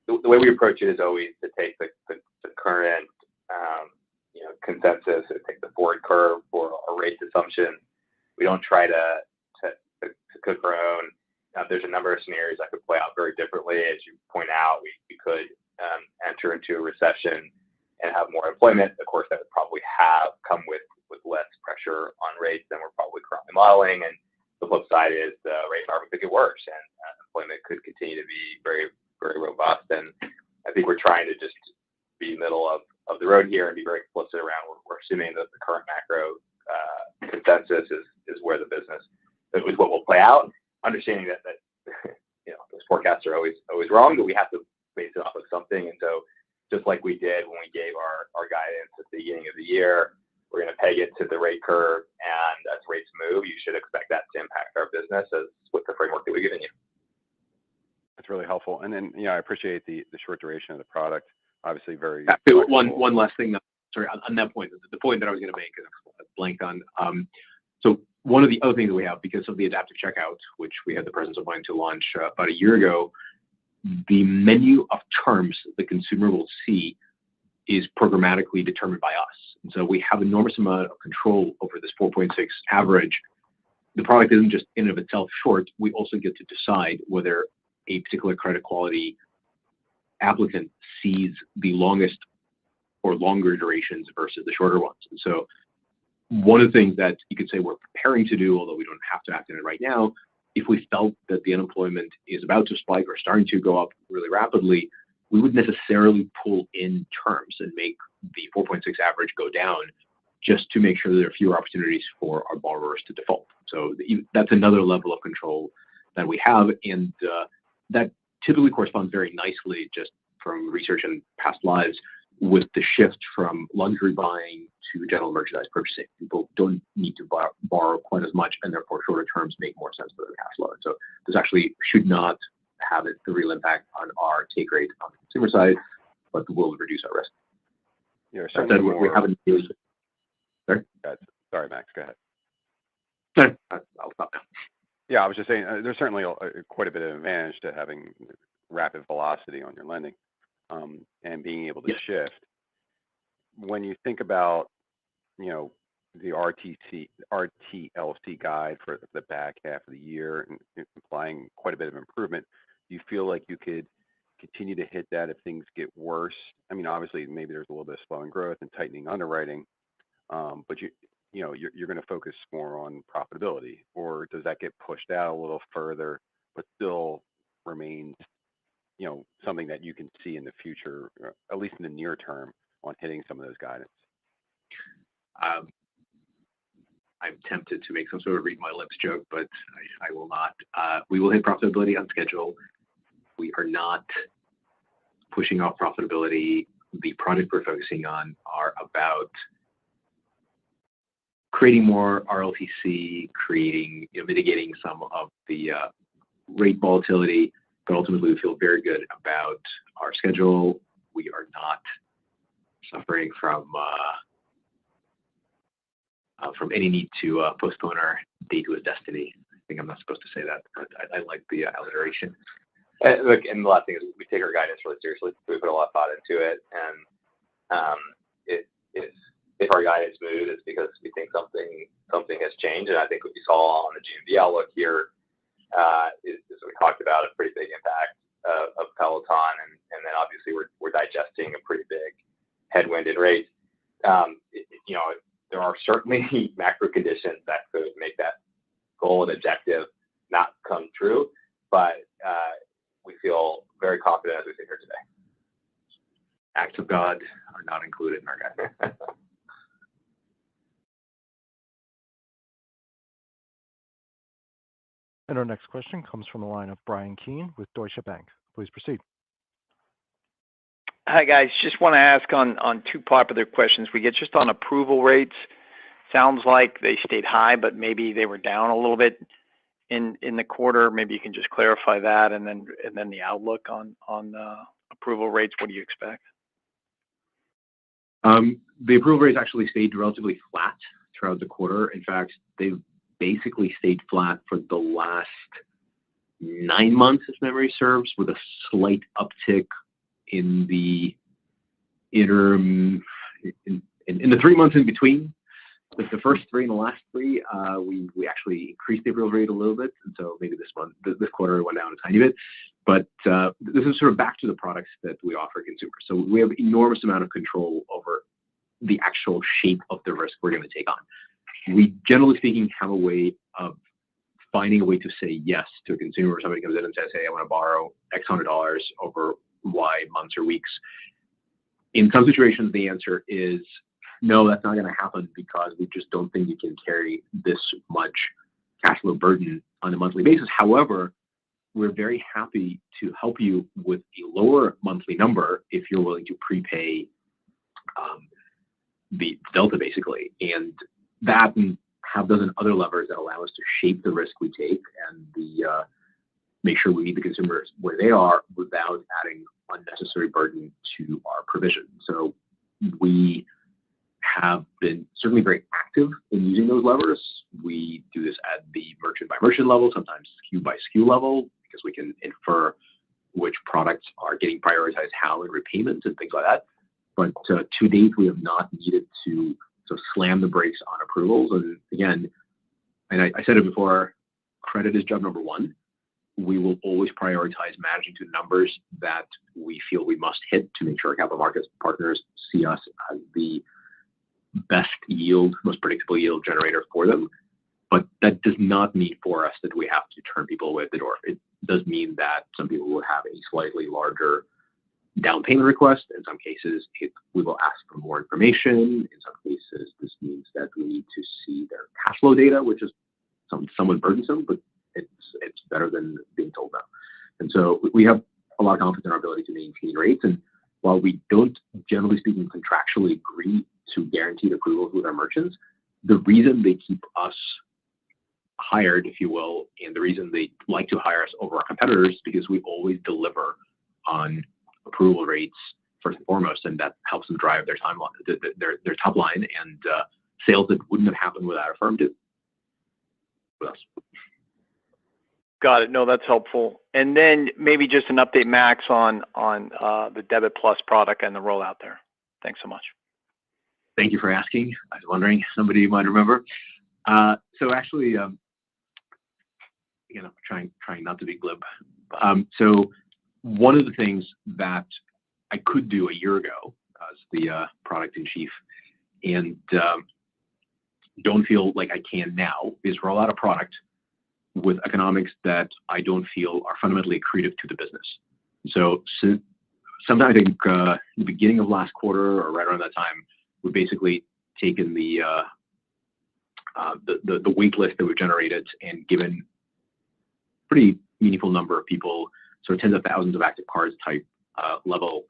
the way we approach it is always to take the current consensus, or take the forward curve for a rate assumption. We don't try to cook our own. There's a number of scenarios that could play out very differently. As you point out, we could enter into a recession and have more employment. Of course, that would probably come with less pressure on rates than we're probably currently modeling. And the flip side is the rate environment could get worse, and employment could continue to be very, very robust. And I think we're trying to just be middle of the road here and be very explicit around. We're assuming that the current macro consensus is where the business is what will play out. Understanding that those forecasts are always wrong, but we have to base it off of something. And so, just like we did when we gave our guidance at the beginning of the year, we're going to peg it to the rate curve, and as rates move, you should expect that to impact our business as with the framework that we've given you. That's really helpful. And then, I appreciate the short duration of the product. Obviously, very. One last thing. Sorry, on that point, the point that I was going to make, I blanked on. So one of the other things that we have, because of the adaptive checkout, which we had the presence of mind to launch about a year ago, the menu of terms the consumer will see is programmatically determined by us. And so we have enormous amount of control over this 4.6 average. The product isn't just in and of itself short. We also get to decide whether a particular credit quality applicant sees the longest or longer durations versus the shorter ones. And so one of the things that you could say we're preparing to do, although we don't have to act on it right now, if we felt that the unemployment is about to spike or starting to go up really rapidly, we would necessarily pull in terms and make the 4.6 average go down just to make sure that there are fewer opportunities for our borrowers to default. So that's another level of control that we have, and that typically corresponds very nicely, just from research and past lives, with the shift from luxury buying to general merchandise purchasing. People don't need to borrow quite as much, and therefore shorter terms make more sense for their cash flow. So this actually should not have a real impact on our take rate on the consumer side, but will reduce our risk. Yeah, certainly more. We haven't used. Sorry? Sorry, Max, go ahead. No, I'll stop now. Yeah, I was just saying there's certainly quite a bit of advantage to having rapid velocity on your lending and being able to shift. When you think about, the RTLC guide for the back half of the year and implying quite a bit of improvement, do you feel like you could continue to hit that if things get worse? I mean, obviously, maybe there's a little bit of slowing growth and tightening underwriting, but you're going to focus more on profitability, or does that get pushed out a little further, but still remains, something that you can see in the future, at least in the near term, on hitting some of those guidance? I'm tempted to make some sort of read my lips joke, but I will not. We will hit profitability on schedule. We are not pushing off profitability. The projects we're focusing on are about creating more RLTC, mitigating some of the rate volatility, but ultimately we feel very good about our schedule. We are not suffering from any need to postpone our day to a destiny. I think I'm not supposed to say that, but I like the alliteration. Look, and the last thing is we take our guidance really seriously. We put a lot of thought into it, and if our guidance moved, it's because we think something has changed. And I think what we saw on the GMV outlook here is we talked about a pretty big impact of Peloton, and then obviously we're digesting a pretty big headwind in rates. There are certainly macro conditions that could make that goal and objective not come true, but we feel very confident as we sit here today. Acts of God are not included in our guidance. And our next question comes from the line of Brian Keane with Deutsche Bank. Please proceed. Hi, guys. Just want to ask on two popular questions we get just on approval rates. Sounds like they stayed high, but maybe they were down a little bit in the quarter. Maybe you can just clarify that, and then the outlook on approval rates. What do you expect? The approval rates actually stayed relatively flat throughout the quarter. In fact, they've basically stayed flat for the last 9 months, if memory serves, with a slight uptick in the interim, in the 3 months in between. Like the first 3 and the last 3, we actually increased the approval rate a little bit, and so maybe this quarter went down a tiny bit. But this is sort of back to the products that we offer consumers. So we have enormous amount of control over the actual shape of the risk we're going to take on. We, generally speaking, have a way of finding a way to say yes to a consumer. Somebody comes in and says, hey, I want to borrow X $100 over Y months or weeks. In some situations, the answer is, no, that's not going to happen because we just don't think you can carry this much cash flow burden on a monthly basis. However, we're very happy to help you with a lower monthly number if you're willing to prepay the delta, basically. And that and half dozen other levers that allow us to shape the risk we take and make sure we meet the consumers where they are without adding unnecessary burden to our provision. So we have been certainly very active in using those levers. We do this at the merchant by merchant level, sometimes SKU by SKU level, because we can infer which products are getting prioritized how in repayments and things like that. But to date, we have not needed to slam the brakes on approvals. And again, and I said it before, credit is job number one. We will always prioritize managing to numbers that we feel we must hit to make sure our capital markets partners see us as the best yield, most predictable yield generator for them. But that does not mean for us that we have to turn people away at the door. It does mean that some people will have a slightly larger down payment request. In some cases, we will ask for more information. In some cases, this means that we need to see their cash flow data, which is somewhat burdensome, but it's better than being told no. And so we have a lot of confidence in our ability to maintain rates. And while we don't, generally speaking, contractually agree to guaranteed approvals with our merchants, the reason they keep us hired, if you will, and the reason they like to hire us over our competitors is because we always deliver on approval rates first and foremost, and that helps them drive their timeline, their top line, and sales that wouldn't have happened without Affirm do with us. Got it. No, that's helpful. And then maybe just an update, Max, on the Debit Plus product and the rollout there. Thanks so much. Thank you for asking. I was wondering, somebody might remember. So actually, trying not to be glib. So one of the things that I could do a year ago as the product in chief, and don't feel like I can now, is roll out a product with economics that I don't feel are fundamentally accretive to the business. So sometime I think the beginning of last quarter or right around that time, we basically taken the wait list that we generated and given pretty meaningful number of people, so tens of thousands of active cards type level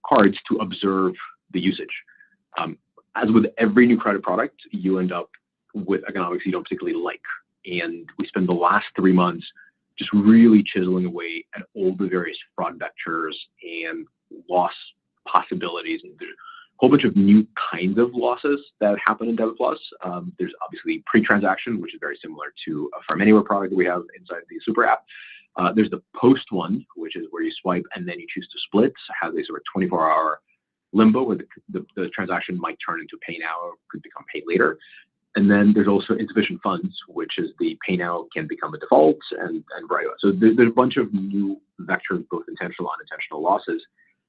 cards to observe the usage. As with every new credit product, you end up with economics you don't particularly like. And we spend the last 3 months just really chiseling away at all the various fraud vectors and loss possibilities. And there's a whole bunch of new kinds of losses that happen in Debit Plus. There's obviously pre-transaction, which is very similar to a Affirm Anywhere product that we have inside the Super app. There's the post one, which is where you swipe and then you choose to split. So it has a sort of 24-hour limbo where the transaction might turn into pay now or could become pay later. And then there's also insufficient funds, which is the pay now can become a default and right. So there's a bunch of new vectors, both intentional and unintentional losses.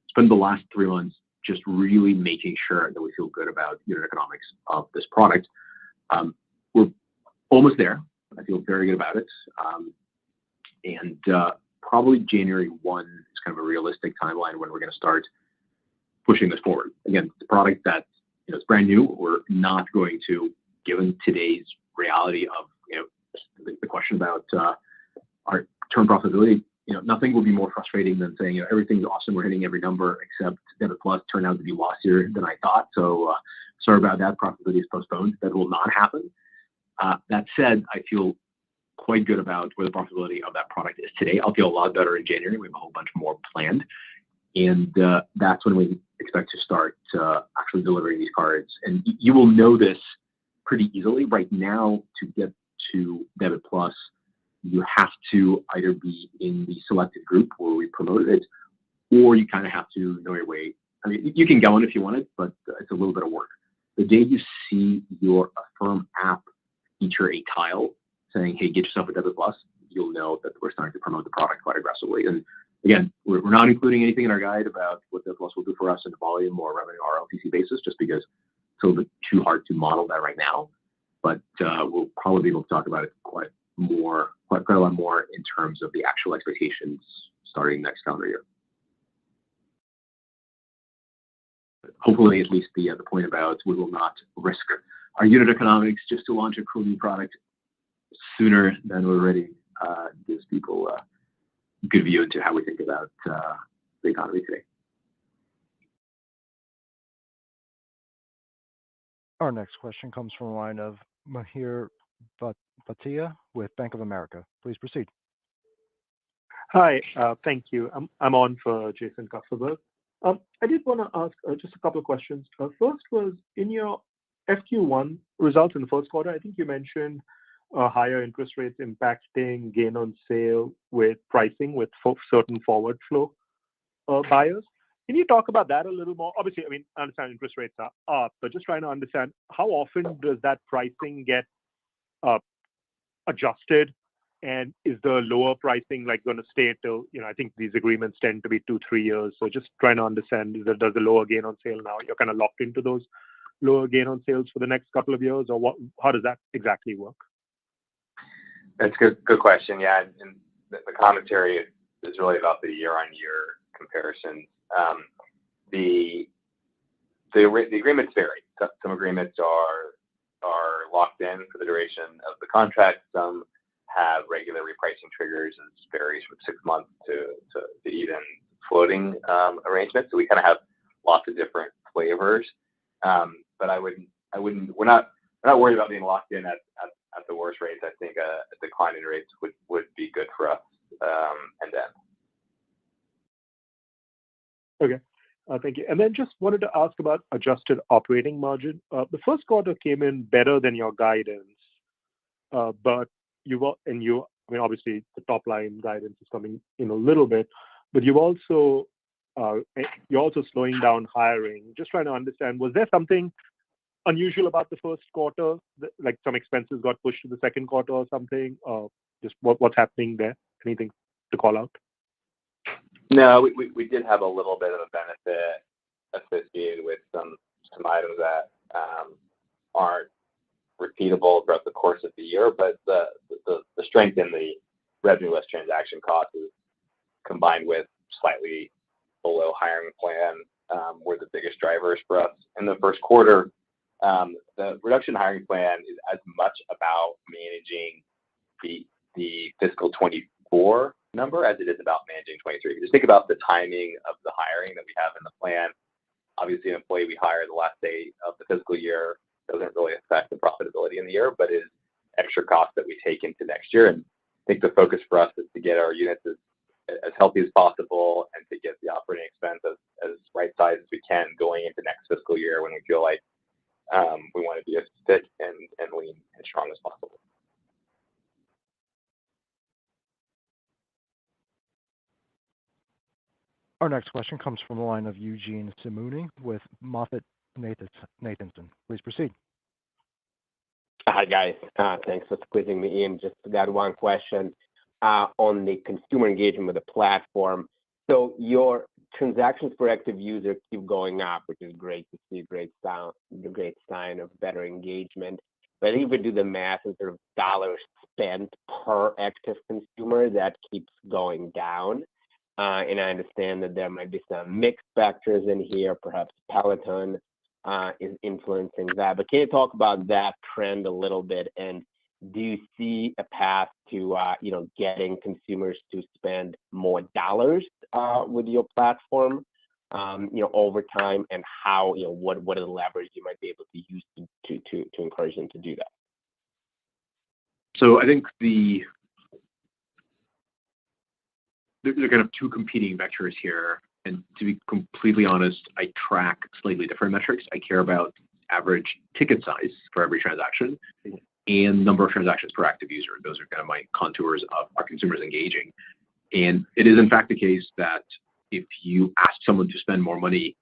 Spend the last 3 months just really making sure that we feel good about unit economics of this product. We're almost there. I feel very good about it. And probably January 1 is kind of a realistic timeline when we're going to start pushing this forward. Again, the product that it's brand new. We're not going to, given today's reality of the question about our term profitability, nothing will be more frustrating than saying everything's awesome, we're hitting every number except Debit Plus turned out to be lossier than I thought. So sorry about that. Profitability is postponed. That will not happen. That said, I feel quite good about where the profitability of that product is today. I'll feel a lot better in January. We have a whole bunch more planned, and that's when we expect to start actually delivering these cards. And you will know this pretty easily. Right now, to get to Debit Plus, you have to either be in the selected group where we promoted it, or you kind of have to know your way. I mean, you can go in if you want it, but it's a little bit of work. The day you see your Affirm app feature a tile saying, hey, get yourself a Debit Plus, you'll know that we're starting to promote the product quite aggressively. And again, we're not including anything in our guide about what Debit Plus will do for us in volume or revenue or LTC basis, just because it's a little bit too hard to model that right now. But we'll probably be able to talk about it quite a lot more in terms of the actual expectations starting next calendar year. Hopefully, at least the point about we will not risk our unit economics just to launch a cool new product sooner than we're ready gives people a good view into how we think about the economy today. Our next question comes from the line of Mahir Bhatia with Bank of America. Please proceed. Hi, thank you. I'm on for Jason Kupferberg. I did want to ask just a couple of questions. First was, in your FQ1 results in the first quarter, I think you mentioned higher interest rates impacting gain on sale with pricing with certain forward flow buyers. Can you talk about that a little more? Obviously, I mean, I understand interest rates are up, but just trying to understand how often does that pricing get adjusted, and is the lower pricing going to stay till, I think these agreements tend to be 2-3 years. So just trying to understand, does the lower gain on sale now, you're kind of locked into those lower gain on sales for the next couple of years, or what? How does that exactly work? That's a good question. Yeah, and the commentary is really about the year-on-year comparison. The agreements vary. Some agreements are locked in for the duration of the contract. Some have regular repricing triggers, and it varies from 6 months to even floating arrangements. So we kind of have lots of different flavors. But we're not worried about being locked in at the worst rates. I think a decline in rates would be good for us and them. Okay. Thank you. And then just wanted to ask about adjusted operating margin. The first quarter came in better than your guidance, but I mean, obviously the top line guidance is coming in a little bit, but you're also slowing down hiring. Just trying to understand, was there something unusual about the first quarter, like some expenses got pushed to the second quarter or something? Just what's happening there? Anything to call out? No, we did have a little bit of a benefit associated with some items that aren't repeatable throughout the course of the year, but the strength in the revenue less transaction costs is combined with slightly below hiring plan were the biggest drivers for us in the first quarter. The reduction in hiring plan is as much about managing the fiscal 24 number as it is about managing 23. Just think about the timing of the hiring that we have in the plan. Obviously, an employee we hire the last day of the fiscal year doesn't really affect the profitability in the year, but is extra cost that we take into next year. And I think the focus for us is to get our units as healthy as possible and to get the operating expense as right size as we can going into next fiscal year when we feel like we want to be as fit and lean and strong as possible. Our next question comes from the line of Eugene Simuni with MoffettNathanson. Please proceed. Hi, guys. Thanks for squeezing me in. Just got one question on the consumer engagement with the platform. So your transactions per active user keep going up, which is great to see, great sign of better engagement. But if we do the math in sort of dollars spent per active consumer, that keeps going down. And I understand that there might be some mixed factors in here, perhaps Peloton is influencing that. But can you talk about that trend a little bit? And do you see a path to getting consumers to spend more dollars with your platform, over time, and how what are the levers you might be able to use to encourage them to do that? So I think there's kind of two competing vectors here. And to be completely honest, I track slightly different metrics. I care about average ticket size for every transaction and number of transactions per active user. Those are kind of my contours of our consumers engaging. And it is in fact the case that if you ask someone to spend more money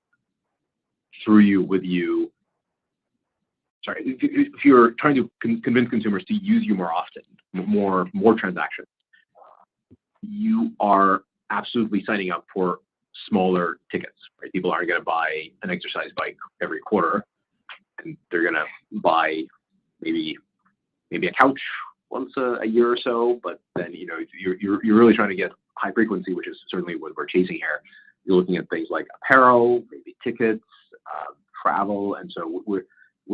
if you're trying to convince consumers to use you more often, more transactions, you are absolutely signing up for smaller tickets, right? People aren't going to buy an exercise bike every quarter, and they're going to buy maybe a couch once a year or so. But then you're really trying to get high frequency, which is certainly what we're chasing here. You're looking at things like apparel, maybe tickets, travel, and so we're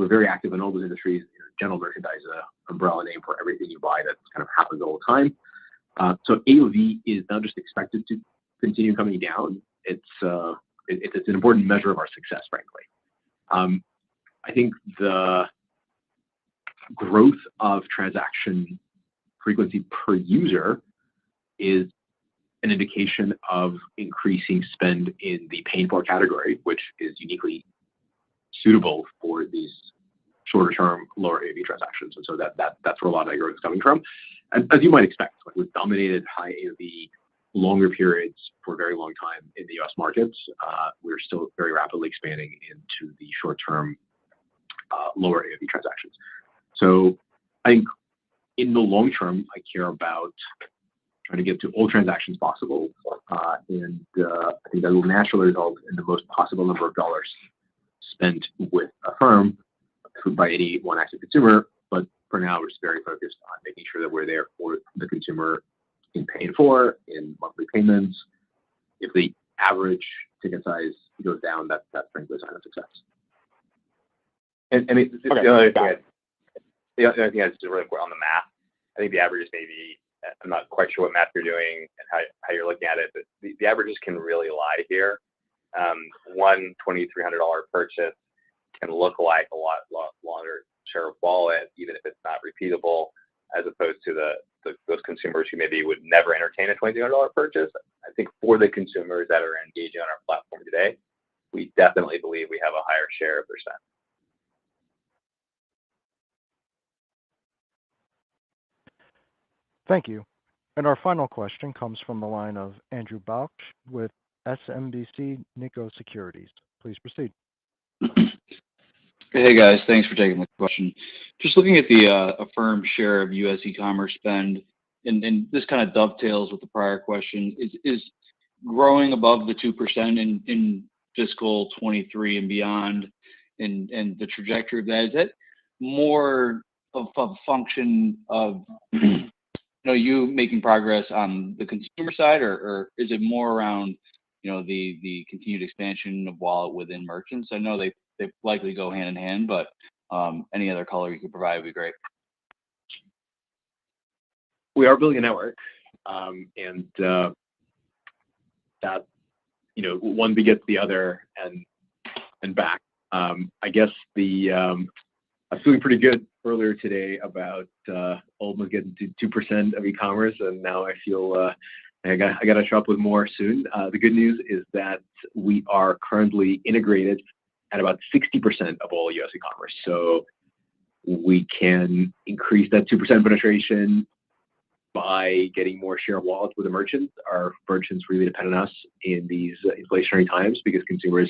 very active in all those industries. General merchandise, umbrella name for everything you buy that kind of happens all the time. So AOV is not just expected to continue coming down. It's an important measure of our success, frankly. I think the growth of transaction frequency per user is an indication of increasing spend in the paying for category, which is uniquely suitable for these shorter term, lower AOV transactions. And so that's where a lot of that growth is coming from. And as you might expect, we've dominated high AOV longer periods for a very long time in the US markets. We're still very rapidly expanding into the short term, lower AOV transactions. So I think in the long term, I care about trying to get to all transactions possible. And I think that will naturally result in the most possible number of dollars spent with Affirm by any one active consumer. But for now, we're just very focused on making sure that we're there for the consumer in pay in 4, in monthly payments. If the average ticket size goes down, that's frankly a sign of success. And I mean, the other thing is just really important on the math. I think the averages maybe, I'm not quite sure what math you're doing and how you're looking at it, but the averages can really lie here. One $2,300 purchase can look like a lot longer share of wallet, even if it's not repeatable, as opposed to those consumers who maybe would never entertain a $2,300 purchase. I think for the consumers that are engaging on our platform today, we definitely believe we have a higher share of their spend. Thank you. And our final question comes from the line of Andrew Bauch with SMBC Nikko Securities. Please proceed. Hey guys, thanks for taking the question. Just looking at the Affirm share of U.S. e-commerce spend, and this kind of dovetails with the prior question, is growing above the 2% in fiscal 23 and beyond, and the trajectory of that, is that more of a function of you making progress on the consumer side, or is it more around the continued expansion of wallet within merchants? I know they likely go hand in hand, but any other color you could provide would be great. We are building a network, and that one begets the other and back. I guess I was feeling pretty good earlier today about almost getting to 2% of e-commerce, and now I feel I got to show up with more soon. The good news is that we are currently integrated at about 60% of all U.S. e-commerce. So we can increase that 2% penetration by getting more share of wallet with the merchants. Our merchants really depend on us in these inflationary times because consumers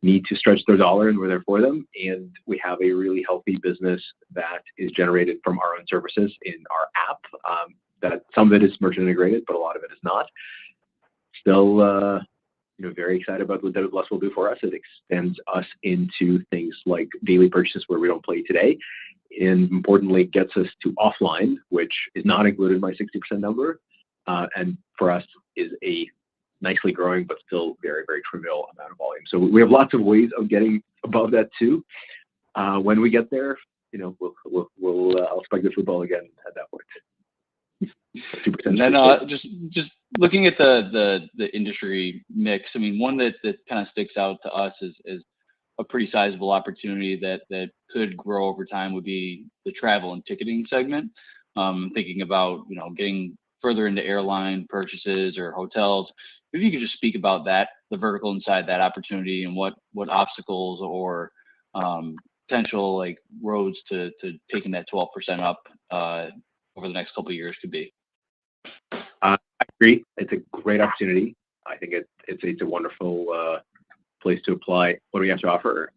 need to stretch their dollar, and we're there for them. And we have a really healthy business that is generated from our own services in our app. That some of it is merchant integrated, but a lot of it is not. Still, very excited about what Debit Plus will do for us. It extends us into things like daily purchases where we don't play today, and importantly, gets us to offline, which is not included in my 60% number, and for us is a nicely growing but still very, very trivial amount of volume. So we have lots of ways of getting above that too. When we get there, I'll spike the football again at that point. 2%. And then just looking at the industry mix, I mean, one that kind of sticks out to us is a pretty sizable opportunity that could grow over time would be the travel and ticketing segment. Thinking about getting further into airline purchases or hotels. Maybe you could just speak about that, the vertical inside that opportunity, and what obstacles or potential roads to taking that 12% up over the next couple of years could be. I agree. It's a great opportunity. I think it's a wonderful place to apply what we have to offer.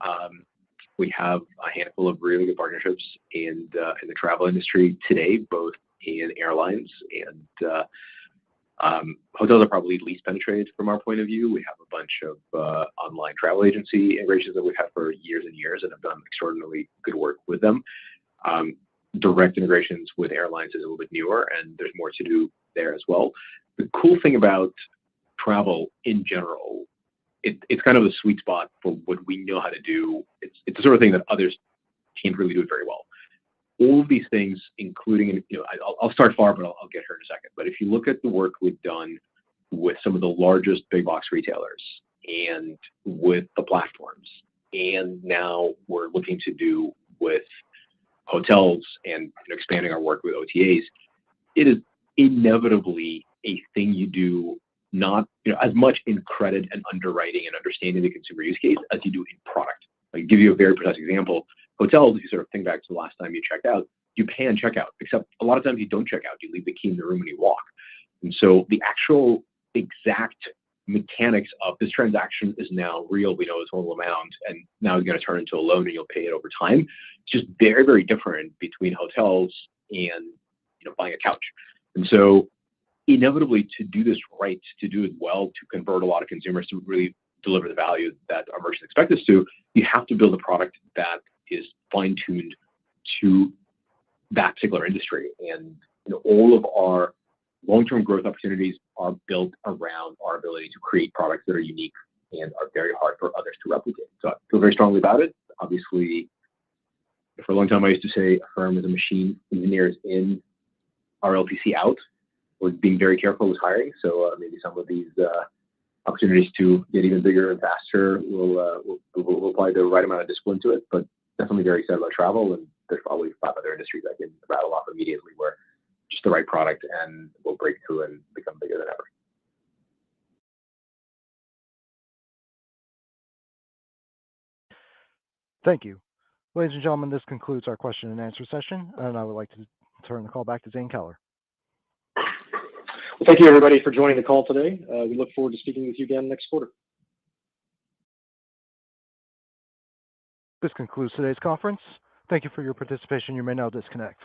We have a handful of really good partnerships in the travel industry today, both in airlines and hotels are probably least penetrated from our point of view. We have a bunch of online travel agency integrations that we've had for years and years and have done extraordinarily good work with them. Direct integrations with airlines is a little bit newer, and there's more to do there as well. The cool thing about travel in general, it's kind of a sweet spot for what we know how to do. It's the sort of thing that others can't really do it very well. All of these things, including, I'll start far, but I'll get here in a second. But if you look at the work we've done with some of the largest big box retailers and with the platforms, and now we're looking to do with hotels and expanding our work with OTAs, it is inevitably a thing you do not as much in credit and underwriting and understanding the consumer use case as you do in product. I'll give you a very precise example. Hotels, if you sort of think back to the last time you checked out, you pay and check out, except a lot of times you don't check out. You leave the key in the room and you walk. And so the actual exact mechanics of this transaction is now real. We know the total amount, and now it's going to turn into a loan and you'll pay it over time. It's just very, very different between hotels and buying a couch. And so inevitably, to do this right, to do it well, to convert a lot of consumers, to really deliver the value that our merchants expect us to, you have to build a product that is fine-tuned to that particular industry. And all of our long-term growth opportunities are built around our ability to create products that are unique and are very hard for others to replicate. So I feel very strongly about it. Obviously, for a long time, I used to say Affirm is a machine, engineers in, RLTC out. We're being very careful with hiring. So maybe some of these opportunities to get even bigger and faster will apply the right amount of discipline to it. But definitely very excited about travel. And there's probably 5 other industries I can rattle off immediately where just the right product and we'll break through and become bigger than ever. Thank you. Ladies and gentlemen, this concludes our question and answer session, and I would like to turn the call back to Zane Keller. Well, thank you, everybody, for joining the call today. We look forward to speaking with you again next quarter. This concludes today's conference. Thank you for your participation. You may now disconnect.